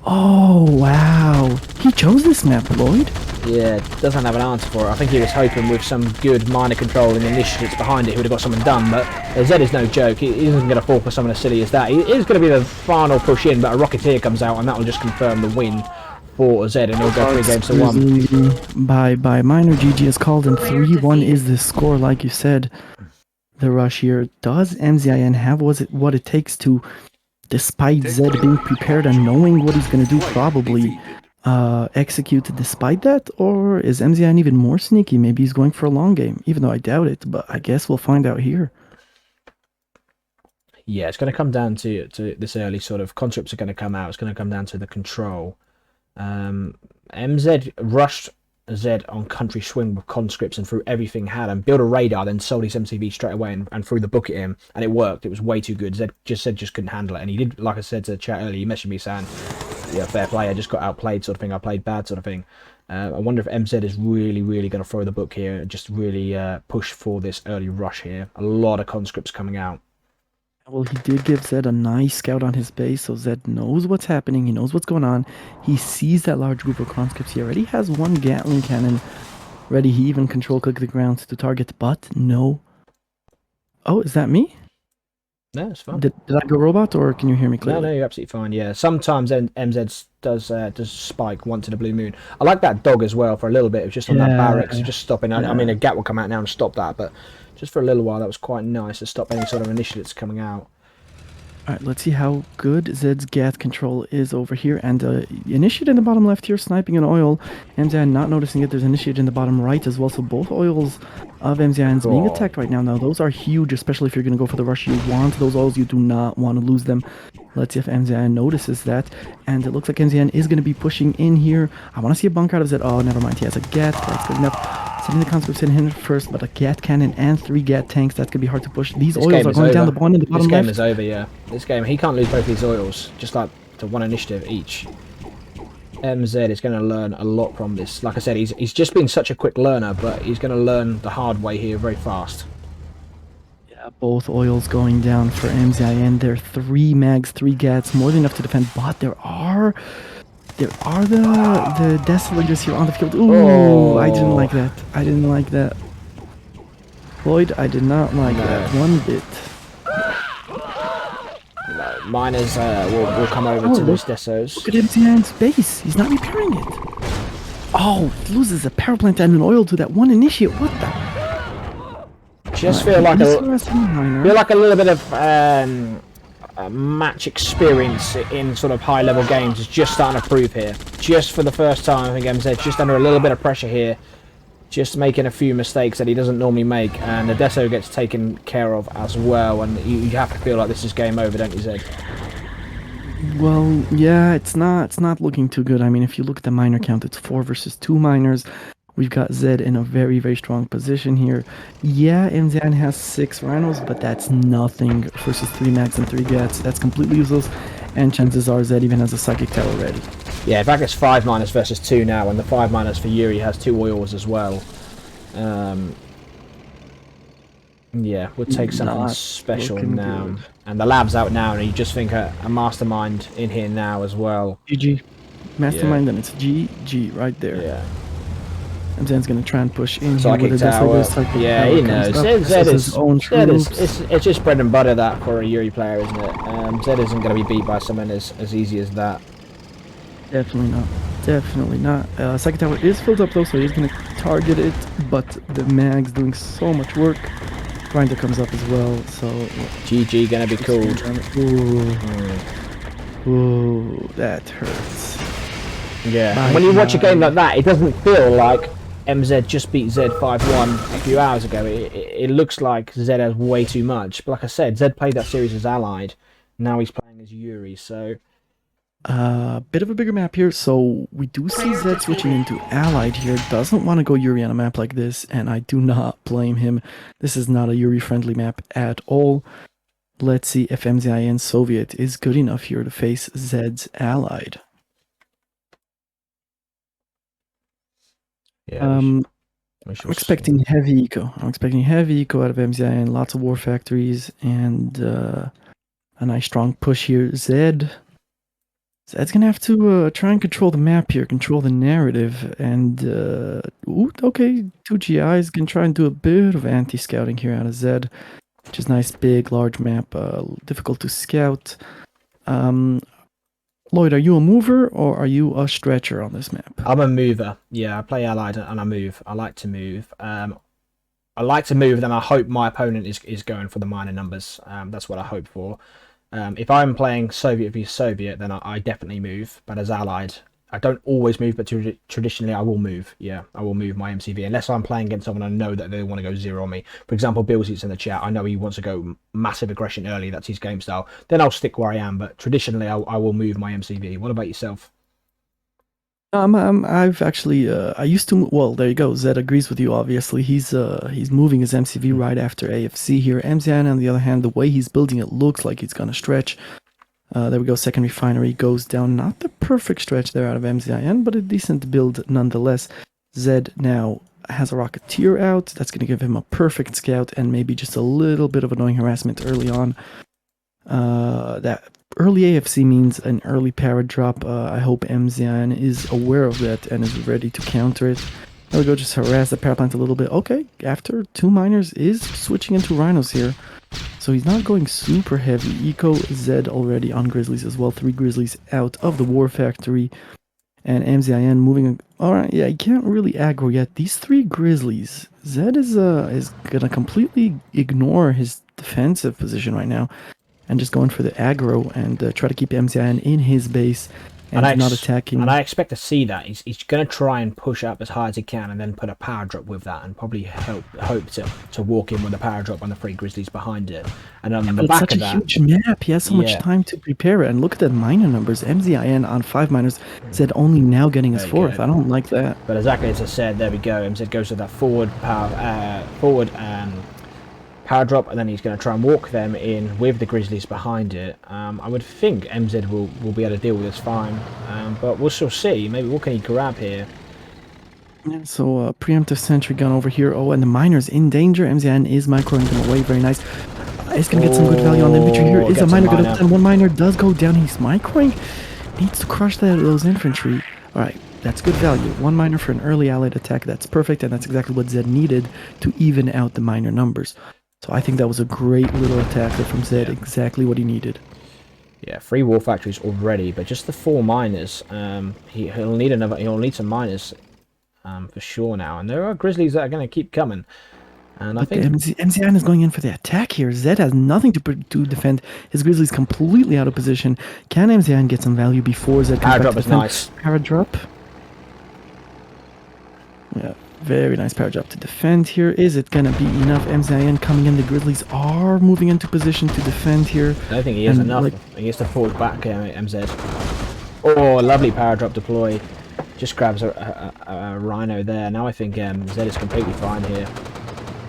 Oh, wow. He chose this map, Lloyd. Yeah, doesn't have an answer for it. I think he was hoping with some good miner control and initiatives behind it, he would have got something done, but Zedd is no joke. He isn't going to fall for something as silly as that. It is going to be the final push in, but a Rocketeer comes out, and that will just confirm the win for Zedd, and he'll go 3 games to 1. By minor, GG is called, and 3-1 is the score, like you said. The rush here. Does MZIN have what it takes to, despite Zedd being prepared and knowing what he's going to do, probably execute despite that? Or is MZIN even more sneaky? Maybe he's going for a long game, even though I doubt it, but I guess we'll find out here. Yeah, it's going to come down to this early sort of conscripts are going to come out. It's going to come down to the control. MZ rushed Zedd on country swing with conscripts and threw everything he had and built a radar, then sold his MCV straight away and threw the book at him, and it worked. It was way too good. Zedd just couldn't handle it, and he did, like I said to the chat earlier, he messaged me saying, yeah, fair play, I just got outplayed sort of thing, I played bad sort of thing. I wonder if MZ is really going to throw the book here and just really push for this early rush here. A lot of conscripts coming out. Well, he did give Zedd a nice scout on his base, so Zedd knows what's happening. He knows what's going on. He sees that large group of conscripts. He already has one Gatling cannon ready. He even control click the ground to target, but no. Oh, is that me? No, it's fine. Did I go robot, or can you hear me clearly? No, you're absolutely fine. Yeah, sometimes MZ does spike once in a blue moon. I like that dog as well for a little bit. It was just on that barracks, just stopping. I mean, a Gat will come out now and stop that, but just for a little while, that was quite nice to stop any sort of initiatives coming out. All right, let's see how good Zedd's Gat control is over here. And Initiate in the bottom left here, sniping an oil. MZIN not noticing it. There's Initiate in the bottom right as well. So both oils of MZIN's being attacked right now. Now, those are huge, especially if you're going to go for the rush. You want those oils. You do not want to lose them. Let's see if MZIN notices that. And it looks like MZIN is going to be pushing in here. I want to see a bunker out of Zedd. Oh, never mind. He has a Gat. That's good enough. Sending the conscripts in here first, but a Gat cannon and 3 Gat tanks, that's going to be hard to push. These oils are going down the bottom in the bottom left. This game is over, yeah. This game, he can't lose both these oils, just like to one initiative each. MZ is going to learn a lot from this. Like I said, he's just been such a quick learner, but he's going to learn the hard way here very fast. Yeah, both oils going down for MZIN. There are 3 mags, 3 Gats, more than enough to defend, but there are the desolators here on the field. Ooh, oh. I didn't like that. I didn't like that. Lloyd, I did not like that one bit. No, miners will come over to those desos. Look at MZIN's base. He's not repairing it. Oh, loses a power plant and an oil to that one initiate. What the? Just feel like a little bit of match experience in sort of high level games is just starting to prove here. Just for the first time, I think MZ just under a little bit of pressure here, just making a few mistakes that he doesn't normally make, and the Deso gets taken care of as well, and you have to feel like this is game over, don't you, Zedd? Well, yeah, it's not looking too good. I mean, if you look at the miner count, it's 4 versus 2 miners. We've got Zedd in a very, very strong position here. Yeah, MZIN has 6 rhinos, but that's nothing versus 3 mags and 3 Gats. That's completely useless, and chances are Zedd even has a psychic tower ready. Yeah, in fact, it's 5 miners versus 2 now, and the 5 miners for Yuri has 2 oils as well. Yeah, we'll take something special now. Good. And the lab's out now, and you just think a mastermind in here now as well. GG. Mastermind, and it's GG right there. Yeah. MZIN's going to try and push in here with the tower. Yeah, he knows. Zedd it's just bread and butter that for a Yuri player, isn't it? Zedd isn't going to be beat by someone as easy as that. Definitely not. Definitely not. Second tower is filled up though, so he's going to target it, but the mag's doing so much work. Grinder comes up as well, so... GG going to be called. Ooh, that hurts. Yeah, when you watch a game like that, it doesn't feel like MZ just beat Zedd 5-1 a few hours ago. It looks like Zedd has way too much. But like I said, Zedd played that series as Allied. Now he's playing as Yuri, so... Bit of a bigger map here, so we do see Zedd switching into Allied here. Doesn't want to go Yuri on a map like this, and I do not blame him. This is not a Yuri-friendly map at all. Let's see if MZIN Soviet is good enough here to face Zedd's Allied. Yeah, I'm expecting heavy eco. I'm expecting heavy eco out of MZIN, lots of war factories, and a nice strong push here. Zedd's gonna have to try and control the map here, control the narrative, and okay, 2 GIs can try and do a bit of anti-scouting here out of Zedd, which is nice, big, large map, difficult to scout. Lloyd, are you a mover or are you a stretcher on this map? I'm a mover. Yeah, I play Allied and I move. I like to move. I like to move, then I hope my opponent is going for the minor numbers. That's what I hope for. If I'm playing Soviet v Soviet, then I definitely move. But as Allied, I don't always move, but traditionally I will move. Yeah, I will move my MCV. Unless I'm playing against someone I know that they want to go 0 on me. For example, Billsy's in the chat. I know he wants to go massive aggression early. That's his game style. Then I'll stick where I am. But traditionally, I will move my MCV. What about yourself? I've actually, I used to, well, there you go. Zedd agrees with you, obviously. He's moving his MCV right after AFC here. MZIN, on the other hand, the way he's building it looks like he's going to stretch. There we go, second refinery goes down. Not the perfect stretch there out of MZIN, but a decent build nonetheless. Zedd now has a Rocketeer out. That's going to give him a perfect scout and maybe just a little bit of annoying harassment early on. That early AFC means an early power drop. I hope MZIN is aware of that and is ready to counter it. There we go, just harass the power plant a little bit. Okay, after 2 miners is switching into rhinos here. So he's not going super heavy. Eco Zedd already on Grizzlies as well. 3 Grizzlies out of the War Factory. And MZIN moving. Alright, yeah, he can't really aggro yet. These 3 Grizzlies. Zedd is gonna completely ignore his defensive position right now and just going for the aggro and try to keep MZIN in his base and not attacking. And I expect to see that. He's going to try and push up as high as he can and then put a power drop with that and probably hope to walk in with a power drop on the 3 Grizzlies behind it. And on the back of that... It's such a huge map. He has so much time to prepare it. And look at the miner numbers. MZIN on 5 miners. Zedd only now getting his 4th. I don't like that. But exactly as I said, there we go. MZ goes to that forward power drop, and then he's going to try and walk them in with the Grizzlies behind it. I would think MZ will be able to deal with this fine, but we'll still see. Maybe what can he grab here? Yeah, so preemptive sentry gun over here. Oh, and the miner's in danger. MZN is microing them away. Very nice. He's going to get some good value on the infantry here. Is a miner going to land? One miner does go down. He's microing. Needs to crush those infantry. All right. That's good value. 1 miner for an early allied attack. That's perfect, and that's exactly what Zedd needed to even out the miner numbers. So I think that was a great little attack from Zedd, exactly what he needed. Yeah, 3 war factories already, but just the 4 miners. He'll need some miners for sure now, and there are Grizzlies that are going to keep coming. And I think MZIN is going in for the attack here. Zedd has nothing to defend. His Grizzlies completely out of position. Can MZIN get some value before Zedd comes power back drop to is defend? nice. Power drop. Yeah, very nice power drop to defend here. Is it going to be enough? MZIN coming in. The Grizzlies are moving into position to defend here. I don't think he is enough. He has to fall back, MZ. Oh, lovely power drop deploy. Just grabs a rhino there. Now I think Zedd is completely fine here.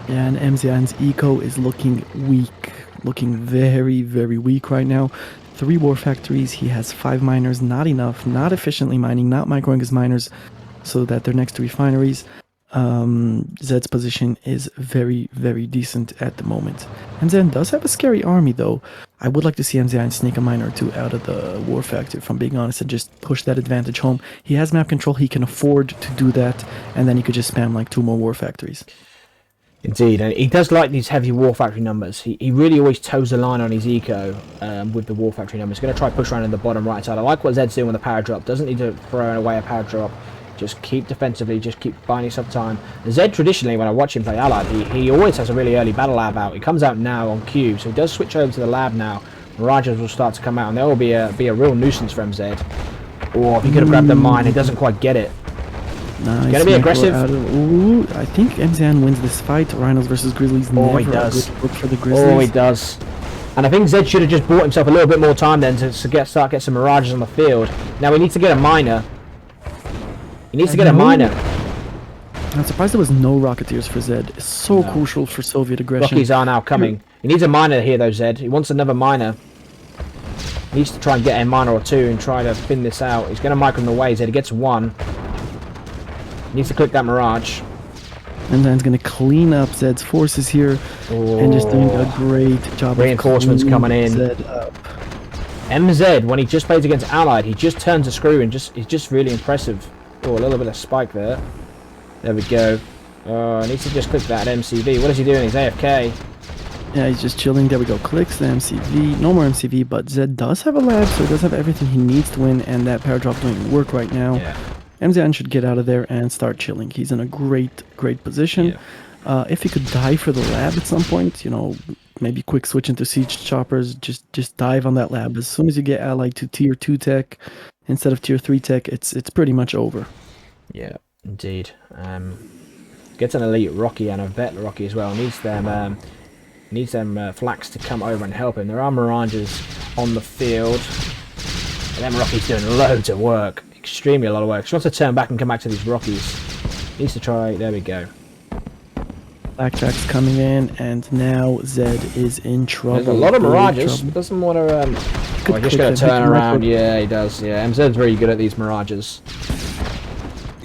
Yeah, and MZIN's eco is looking weak. Looking very, very weak right now. 3 war factories. He has 5 miners. Not enough. Not efficiently mining. Not microing his miners so that they're next to refineries. Zedd's position is very, very decent at the moment. MZIN does have a scary army, though. I would like to see MZIN sneak a miner or 2 out of the war factory, if I'm being honest, and just push that advantage home. He has map control. He can afford to do that, and then he could just spam like 2 more war factories. Indeed, and he does like these heavy war factory numbers. He really always toes the line on his eco with the war factory numbers. He's going to try push around in the bottom right side. I like what Zedd's doing with the power drop. Doesn't need to throw away a power drop. Just keep defensively, just keep buying yourself time. Zedd traditionally, when I watch him play Allied, he always has a really early battle lab out. He comes out now on cue, so he does switch over to the lab now. Mirages will start to come out, and there will be a real nuisance for MZ. Or if he could have grabbed the mine, he doesn't quite get it. Nice. Gonna be aggressive. Ooh, I think MZIN wins this fight. Rhinos versus Grizzlies. Oh, he does. For the Grizzlies. Oh, he does. And I think Zedd should have just bought himself a little bit more time then to start get some Mirages on the field. Now he needs to get a miner. He needs to get a miner. I'm surprised there was no Rocketeers for Zedd. It's so crucial for Soviet aggression. Rockies are now coming. He needs a miner here though, Zedd. He wants another miner. He needs to try and get a miner or 2 and try to spin this out. He's going to micro him away, Zedd. He gets 1. He needs to click that Mirage. And then he's going to clean up Zedd's forces here. And just doing a great job. Reinforcements coming in. Zedd up. MZ, when he just plays against Allied, he just turns a screw and he's just really impressive. Oh, a little bit of spike there. There we go. Oh, needs to just click that MCV. What is he doing? He's AFK. Yeah, he's just chilling. There we go. Clicks the MCV. No more MCV, but Zedd does have a lab, so he does have everything he needs to win, and that power drop doesn't work right now. Yeah. MZIN should get out of there and start chilling. He's in a great, great position. Yeah. If he could die for the lab at some point, you know, maybe quick switch into siege choppers, just dive on that lab. As soon as you get allied to tier 2 tech instead of tier 3 tech, it's pretty much over. Yeah, indeed. Gets an elite Rocky and a vet Rocky as well. Needs them flaks to come over and help him. There are Mirages on the field. And then Rocky's doing loads of work. Extremely a lot of work. She wants to turn back and come back to these Rockies. Needs to try. There we go. Blackjack's coming in, and now Zedd is in trouble. There's a lot of Mirages. Doesn't want to. Oh, just going to turn around. Yeah, he does. Yeah, MZ's very good at these Mirages.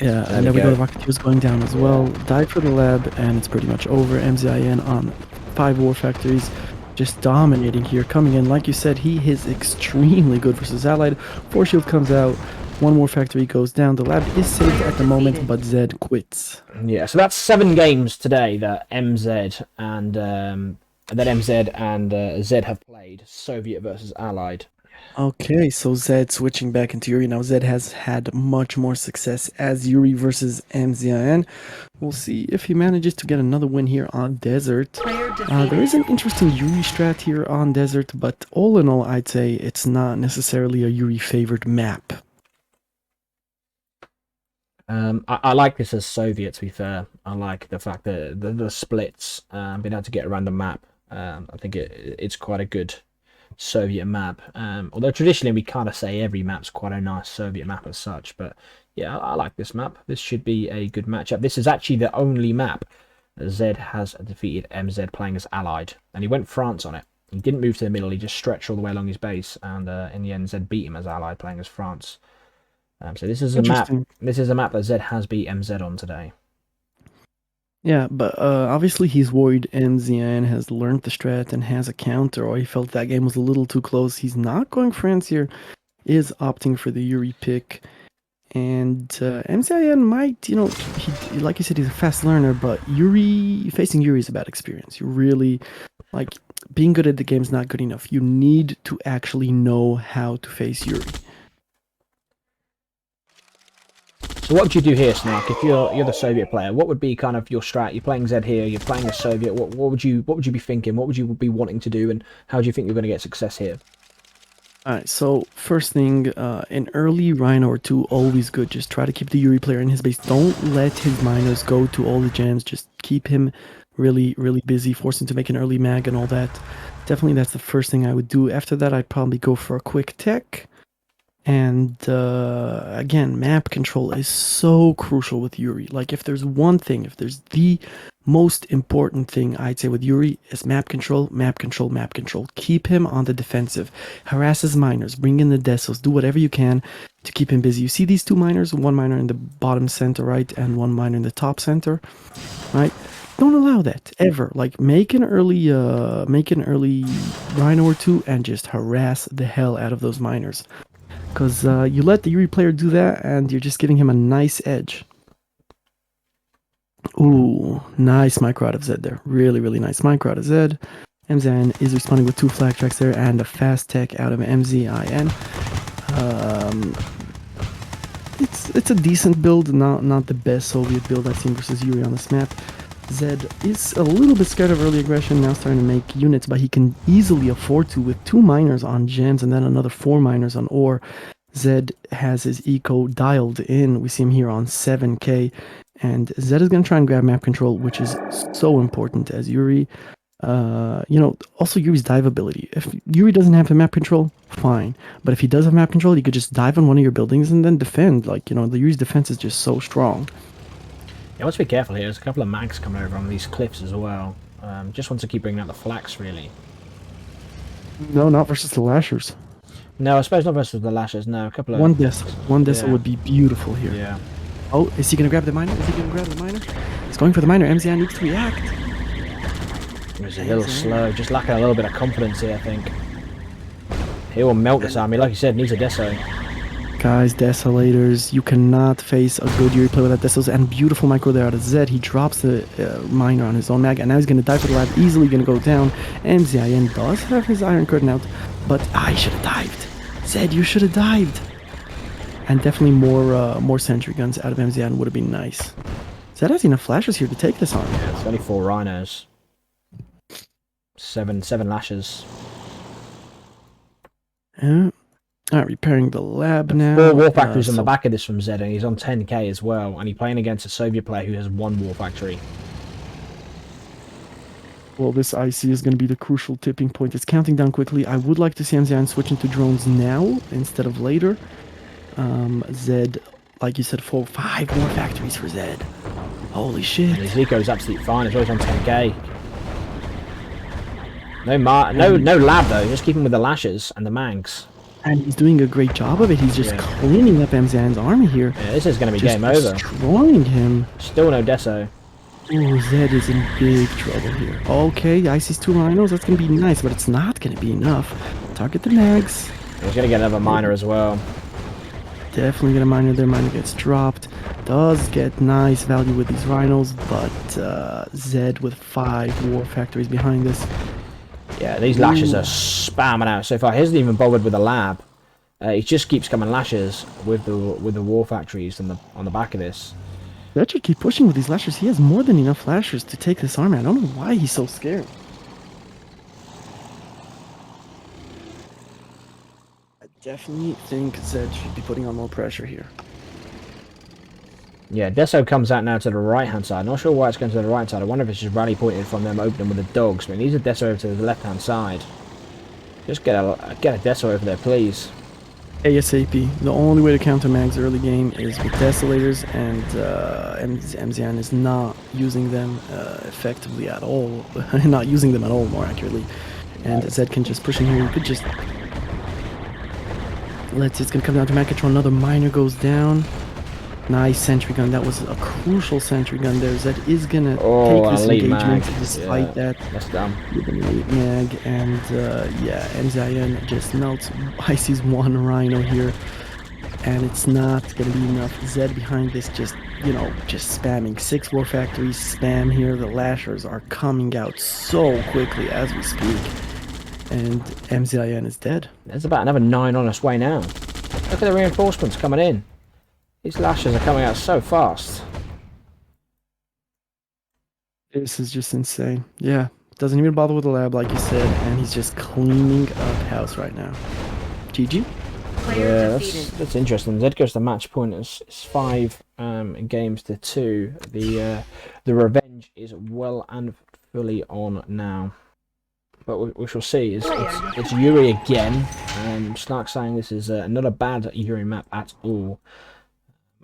Yeah, and there we go. The Rocketeer's going down as well. Died for the lab, and it's pretty much over. MZIN on 5 war factories. just dominating here, coming in. Like you said, he is extremely good versus Allied. 4 shield comes out, 1 more factory goes down. The lab is saved at the moment, but Zedd quits. Yeah, so that's 7 games today that MZ and Zedd have played. Soviet versus Allied. Okay, so Zedd switching back into Yuri. Now Zedd has had much more success as Yuri versus MZIN. We'll see if he manages to get another win here on Desert. There is an interesting Yuri strat here on Desert, but all in all, I'd say it's not necessarily a Yuri favored map. I like this as Soviet, to be fair. I like the fact that the splits, being able to get around the map. I think it's quite a good Soviet map. Although traditionally we kind of say every map's quite a nice Soviet map as such. But yeah, I like this map. This should be a good matchup. This is actually the only map that Zedd has defeated MZ playing as Allied. And he went France on it. He didn't move to the middle. He just stretched all the way along his base. And in the end, Zedd beat him as Allied playing as France. So this is a map. This is a map that Zedd has beat MZ on today. Yeah, but obviously he's worried MZN has learned the strat and has a counter, or he felt that game was a little too close. He's not going France here, is opting for the Yuri pick. And MZN might, you know, he, like you said, he's a fast learner, but facing Yuri is a bad experience. You really, like, being good at the game is not good enough. You need to actually know how to face Yuri. So what would you do here, Snark? If you're the Soviet player, what would be kind of your strat? You're playing Zedd here. You're playing a Soviet. What would you be thinking? What would you be wanting to do? And how do you think you're going to get success here? Alright, so first thing, an early Rhino or 2, always good. Just try to keep the Yuri player in his base. Don't let his miners go to all the gems. Just keep him really, really busy. Force him to make an early mag and all that. Definitely that's the first thing I would do. After that, I'd probably go for a quick tech. And again, map control is so crucial with Yuri. Like, if there's one thing, if there's the most important thing I'd say with Yuri, is map control, map control, map control. Keep him on the defensive. Harass his miners, bring in the Desos, do whatever you can to keep him busy. You see these 2 miners, 1 miner in the bottom center, right, and 1 miner in the top center, right? Don't allow that ever. Like, make an early Rhino or 2 and just harass the hell out of those miners. Because you let the Yuri player do that, and you're just giving him a nice edge. Ooh, nice micro out of Zedd there. Really, really nice micro out of Zedd. MZIN is responding with 2 flag tracks there, and a fast tech out of MZIN. It's a decent build, not the best Soviet build I've seen versus Yuri on this map. Zedd is a little bit scared of early aggression, now starting to make units, but he can easily afford to with 2 miners on gems and then another 4 miners on ore. Zedd has his eco dialed in. We see him here on 7k, and Zedd is going to try and grab map control, which is so important as Yuri. You know, also Yuri's dive ability. If Yuri doesn't have the map control, fine. But if he does have map control, you could just dive on one of your buildings and then defend. Like, you know, the Yuri's defense is just so strong. Yeah, let's be careful here. There's a couple of mags coming over on these cliffs as well. Just want to keep bringing out the flax, really. No, not versus the Lashers. No, I suppose not versus the Lashers. No, a couple of... One Deso would be beautiful here. Yeah. Oh, is he going to grab the miner? Is he going to grab the miner? He's going for the miner. MZIN needs to react. He was a little slow. Just lacking a little bit of confidence here, I think. He will melt this army. Like you said, needs a Deso. Guys, Desolators, you cannot face a good Yuri player without Desos, and beautiful micro there out of Zedd. He drops the miner on his own mag, and now he's going to dive for the lab, easily going to go down. MZIN does have his Iron Curtain out, but I should have dived. Zedd, you should have dived. And definitely more sentry guns out of MZIN would have been nice. Zedd has enough flashes here to take this on. Yeah, 24 rhinos. 7 lashes. Yeah. Alright, repairing the lab now. 4 war factories on the back of this from Zedd, and he's on 10k as well, and he's playing against a Soviet player who has 1 war factory. Well, this IC is going to be the crucial tipping point. It's counting down quickly. I would like to see MZIN switch into drones now instead of later. Zedd, like you said, 5 more factories for Zedd. Holy shit. And his eco is absolutely fine. He's always on 10k. No lab though. Just keep him with the lashes and the mags. And he's doing a great job of it. He's just cleaning up MZIN's army here. Yeah, this is going to be just game over. Destroying him. Still no Deso. Ooh, Zedd is in big trouble here. Okay, Icy's 2 rhinos. That's gonna be nice, but it's not gonna be enough. Target the mags. He's gonna get another miner as well. Definitely get a miner there. Miner gets dropped. Does get nice value with these rhinos, but Zedd with 5 war factories behind this. Yeah, these lashes are spamming out so far. He hasn't even bothered with a lab. He just keeps coming lashes with the war factories on the back of this. Zedd should keep pushing with these lashers. He has more than enough lashers to take this army. I don't know why he's so scared. I definitely think Zedd should be putting on more pressure here. Yeah, Deso comes out now to the right-hand side. Not sure why it's going to the right side. I wonder if it's just rally pointed from them opening with the dogs. But he needs a Deso over to the left-hand side. Just get a Deso over there, please. ASAP. The only way to counter Mag's early game is with Desolators, and MZIN is not using them effectively at all. Not using them at all, more accurately. And Zedd can just push in here. You could just... Let's see, it's going to come down to Mag control. Another miner goes down. Nice sentry gun. That was a crucial sentry gun there. Zedd is going to take this engagement despite that. That's dumb. With an elite mag, and yeah, MZIN just melts. I sees 1 rhino here, and it's not going to be enough. Zedd behind this just, you know, just spamming. 6 war factories spam here. The lashers are coming out so quickly as we speak, and MZIN is dead. There's about another 9 on its way now. Look at the reinforcements coming in. These lashes are coming out so fast. This is just insane. Yeah, doesn't even bother with the lab like you said, and he's just cleaning up house right now. GG. Yeah, that's interesting. Zedd goes to match point. It's 5 games to 2. The revenge is well and fully on now. But we shall see. It's Yuri again. Snark saying this is not a bad Yuri map at all.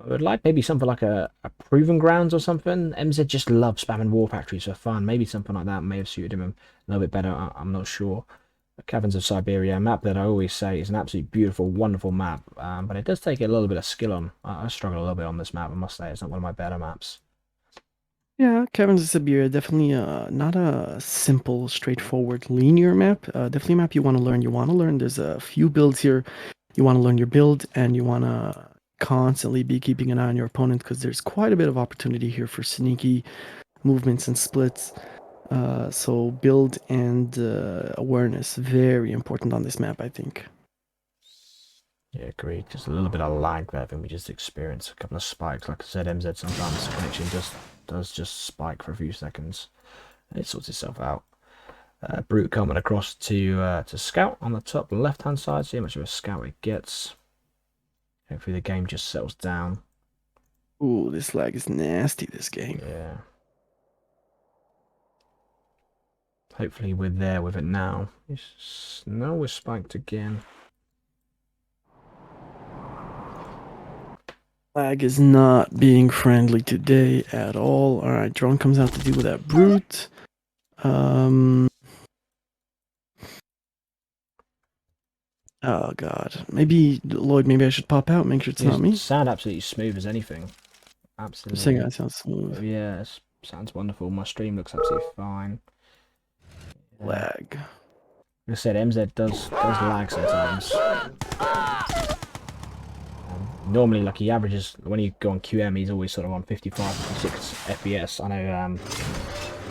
I would like maybe something like a Proving Grounds or something. MZ just loves spamming war factories for fun. Maybe something like that may have suited him a little bit better. I'm not sure. The Caverns of Siberia, a map that I always say is an absolutely beautiful, wonderful map. But it does take a little bit of skill on. I struggle a little bit on this map, I must say. It's not one of my better maps. Yeah, Caverns of Siberia, definitely not a simple, straightforward, linear map. Definitely a map you want to learn. There's a few builds here. You want to learn your build, and you want to constantly be keeping an eye on your opponent, because there's quite a bit of opportunity here for sneaky movements and splits. So build and awareness, very important on this map, I think. Yeah, agreed. Just a little bit of lag there. I think we just experience a couple of spikes. Like I said, MZ sometimes the connection does just spike for a few seconds. And it sorts itself out. Brute coming across to scout on the top left-hand side. See how much of a scout it gets. Hopefully the game just settles down. Ooh, this lag is nasty, this game. Yeah. Hopefully we're there with it now. No, we're spiked again. Lag is not being friendly today at all. Alright, drone comes out to deal with that brute. Oh god. Maybe, Lloyd, maybe I should pop out, make sure it's not me. Sound absolutely smooth as anything. Absolutely. Saying that sounds smooth. Yeah, sounds wonderful. My stream looks absolutely fine. Lag. Like I said, MZ does lag sometimes. Normally, like he averages, when you go on QM, he's always sort of on 55, 56 FPS. I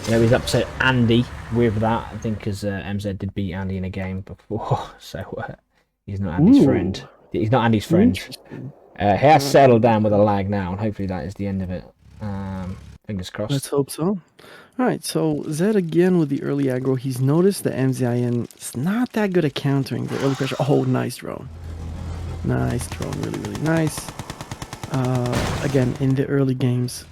know, he's upset Andy with that, I think, because MZ did beat Andy in a game before, so he's not Andy's friend. He's not Andy's friend. He has settled down with a lag now, and hopefully that is the end of it. Fingers crossed. Let's hope so. Alright, so Zedd again with the early aggro. He's noticed the MZIN is not that good at countering the early pressure. Oh, nice drone. Nice drone, really, really nice. Again, in the early games,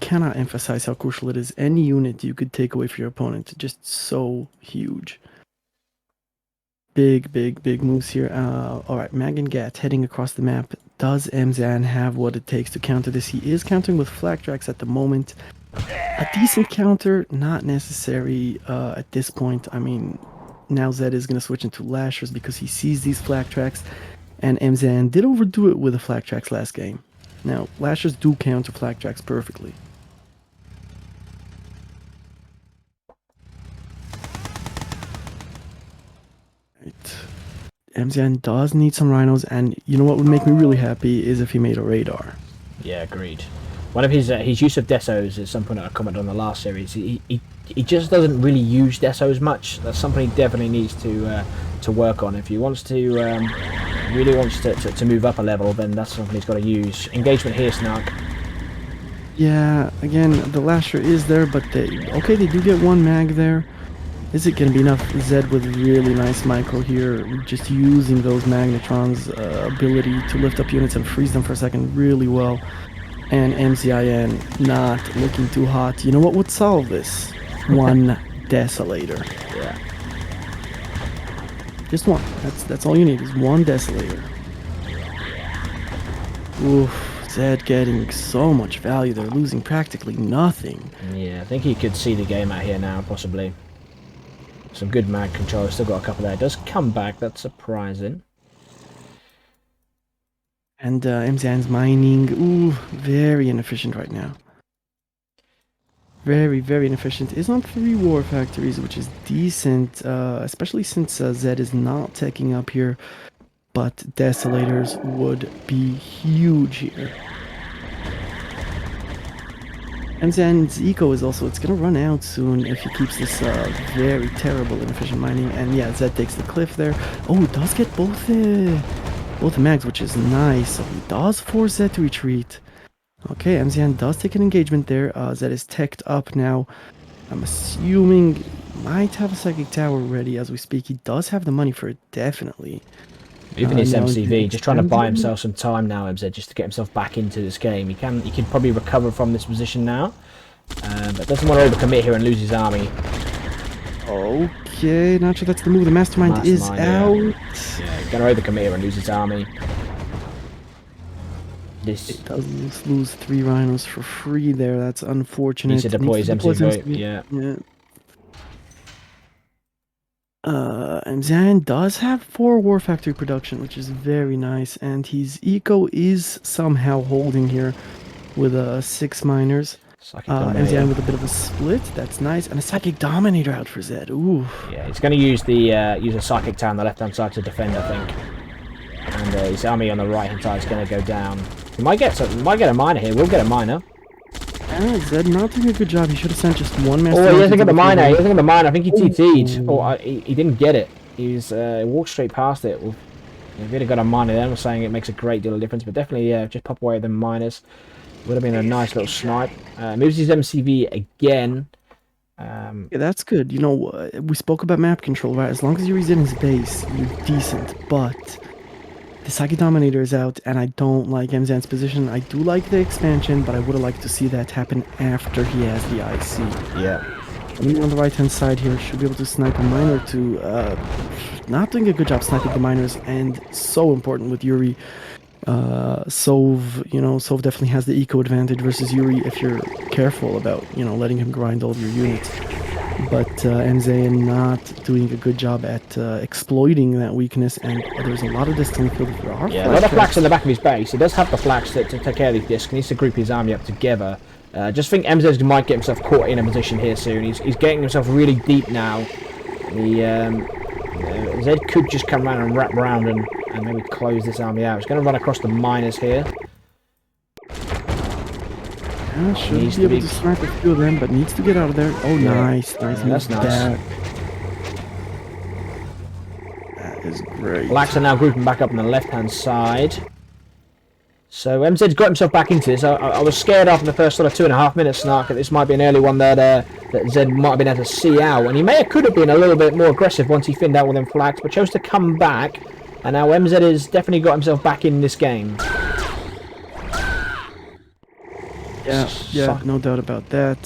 cannot emphasize how crucial it is. Any unit you could take away from your opponent, just so huge. Big, big, big moves here. Alright, Mag and Gat heading across the map. Does MZIN have what it takes to counter this? He is countering with flak tracks at the moment. A decent counter, not necessary at this point. I mean, now Zedd is going to switch into lashers because he sees these flak tracks. And MZIN did overdo it with the flak tracks last game. Now, lashers do counter flak tracks perfectly. MZN does need some rhinos, and you know what would make me really happy is if he made a radar. Yeah, agreed. One of his use of desos is something that I commented on the last series. He just doesn't really use desos much. That's something he definitely needs to work on. If he wants to really wants to move up a level, then that's something he's got to use. Engagement here, Snark. Yeah, again, the lasher is there, but they do get one mag there. Is it going to be enough? Zedd with really nice micro here, just using those Magnetron's ability to lift up units and freeze them for a second really well. And MZIN not looking too hot. You know what would solve this? One Desolator. Yeah. Just one. That's all you need is one Desolator. Oof. Zedd getting so much value. They're losing practically nothing. Yeah, I think he could see the game out here now, possibly. Some good mag control. Still got a couple there. It does come back. That's surprising. And MZIN's mining. Ooh, very inefficient right now. Very, very inefficient. Is on 3 war factories, which is decent, especially since Zedd is not taking up here. But Desolators would be huge here. MZIN's eco is also, it's going to run out soon if he keeps this very terrible inefficient mining. And yeah, Zedd takes the cliff there. Oh, it does get both the mags, which is nice. So he does force Zedd to retreat. Okay, MZIN does take an engagement there. Zedd is teched up now. I'm assuming he might have a psychic tower ready as we speak. He does have the money for it, definitely. Even his MCV, just trying to buy himself some time now, MZ, just to get himself back into this game. He can probably recover from this position now, but doesn't want to overcommit here and lose his army. Okay, not sure that's the move. The Mastermind is out. Yeah, he's going to overcommit here and lose his army. It does lose 3 rhinos for free there. That's unfortunate. Needs to deploy his MCV. Yeah. MZIN does have 4 War Factory production, which is very nice, and his eco is somehow holding here with 6 miners. MZIN with a bit of a split, that's nice, and a Psychic Dominator out for Zedd. Ooh. Yeah, he's going to use a Psychic Tower on the left-hand side to defend, I think, and his army on the right-hand side is going to go down. He might get a miner here. We'll get a miner. Zedd not doing a good job. He should have sent just one master. Oh, he hasn't got the miner. He hasn't got the miner. I think he TT'd. Or he didn't get it. He's walked straight past it. Well, if he'd have got a miner there, I'm not saying it makes a great deal of difference, but definitely, yeah, just pop away with the miners. Would have been a nice little snipe. Moves his MCV again. Yeah, that's good. You know, we spoke about map control, right? As long as Yuri's in his base, you're decent, but the Psychic Dominator is out, and I don't like MZIN's position. I do like the expansion, but I would have liked to see that happen after he has the IC. Yeah. Coming on the right-hand side here, should be able to snipe a miner to not doing a good job sniping the miners, and so important with Yuri. Sov definitely has the eco advantage versus Yuri if you're careful about, letting him grind all of your units. But MZIN not doing a good job at exploiting that weakness, and there's a lot of discs in the field. Yeah, a lot of flax in the back of his base. He does have the flax to take care of these discs. He needs to group his army up together. Just think MZ might get himself caught in a position here soon. He's getting himself really deep now. Zedd could just come around and wrap around and maybe close this army out. He's going to run across the miners here. Yeah, should be able to snipe a few of them, but needs to get out of there. Oh, yeah. Nice. That's nice. That is great. Blacks are now grouping back up on the left-hand side. So MZ's got himself back into this. I was scared after the first sort of 2.5 minutes, Snark, that this might be an early one that Zedd might have been able to see out. And he could have been a little bit more aggressive once he thinned out with them flags, but chose to come back. And now MZ has definitely got himself back in this game. Yeah, no doubt about that.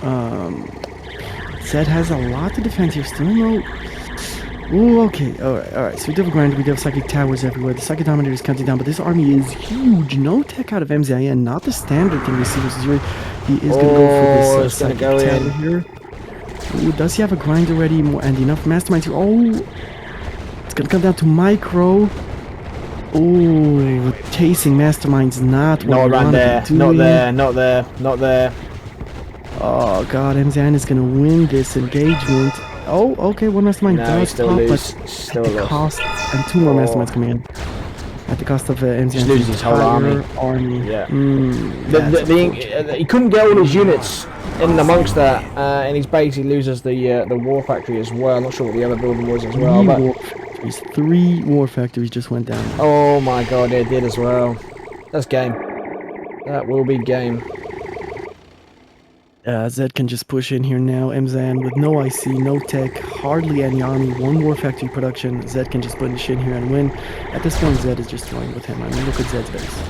Zedd has a lot to defend here. Still no. Ooh, okay. Alright. So we do have a grinder. We do have Psychic Towers everywhere. The Psychic Dominator is counting down, but this army is huge. No tech out of MZIN. Not the standard thing we see versus Yuri. He is going to go for this Psychic Tower here. Ooh, does he have a grinder ready and enough Masterminds here? Oh! It's going to come down to Micro. Ooh, chasing Masterminds not what we want to do. Not there. Oh god, MZIN is going to win this engagement. Oh, okay, one mastermind No, he does still pop, lose. but Still at the lost. cost, and 2 more Oh. masterminds coming in. At the cost of MZIN's Just loses his whole army. army. Yeah. That's unfortunate. He couldn't get all his units in amongst that, and he's basically loses the war factory as well. I'm not sure what the other building was as well, but 3 war factories just went down. oh my god, it did as well. That's game. That will be game. Zedd can just push in here now. MZIN with no IC, no tech, hardly any army, 1 war factory production. Zedd can just push in here and win. At this point, Zedd is just toying with him. I mean, look at Zedd's base.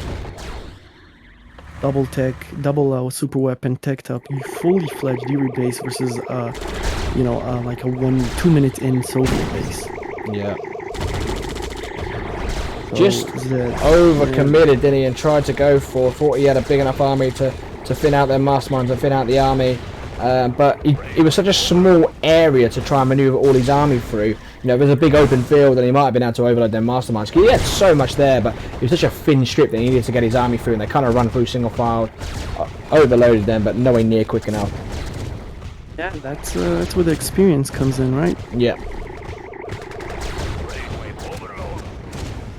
Double tech, double super weapon, teched up, fully fledged Yuri base versus, like a 2 minute in Soviet base. Yeah. So Just Zedd, overcommitted, didn't he, and tried to go for. Thought he had a big enough army to thin out their masterminds and thin out the army. But it was such a small area to try and maneuver all his army through. You know, there's a big open field, and he might have been able to overload their masterminds. He had so much there, but it was such a thin strip that he needed to get his army through, and they kind of run through single file, overloaded them, but nowhere near quick enough. Yeah, that's where the experience comes in, right? Yeah.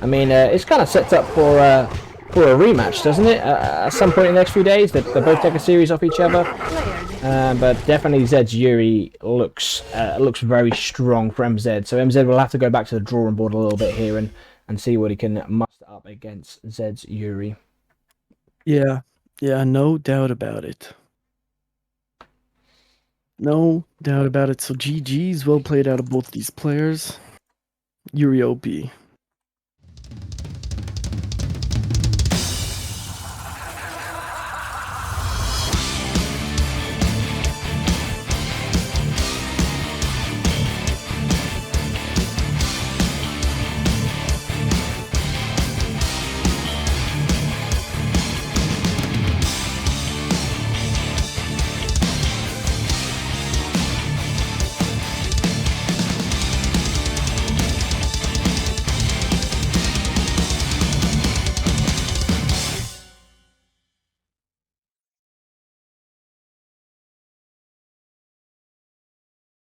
I mean, it's kind of set up for a rematch, doesn't it? At some point in the next few days, they both take a series off each other. But definitely Zedd's Yuri looks very strong for MZ. So MZ will have to go back to the drawing board a little bit here and see what he can muster up against Zedd's Yuri. Yeah, no doubt about it. No doubt about it. So GG's well played out of both these players. Yuri OP.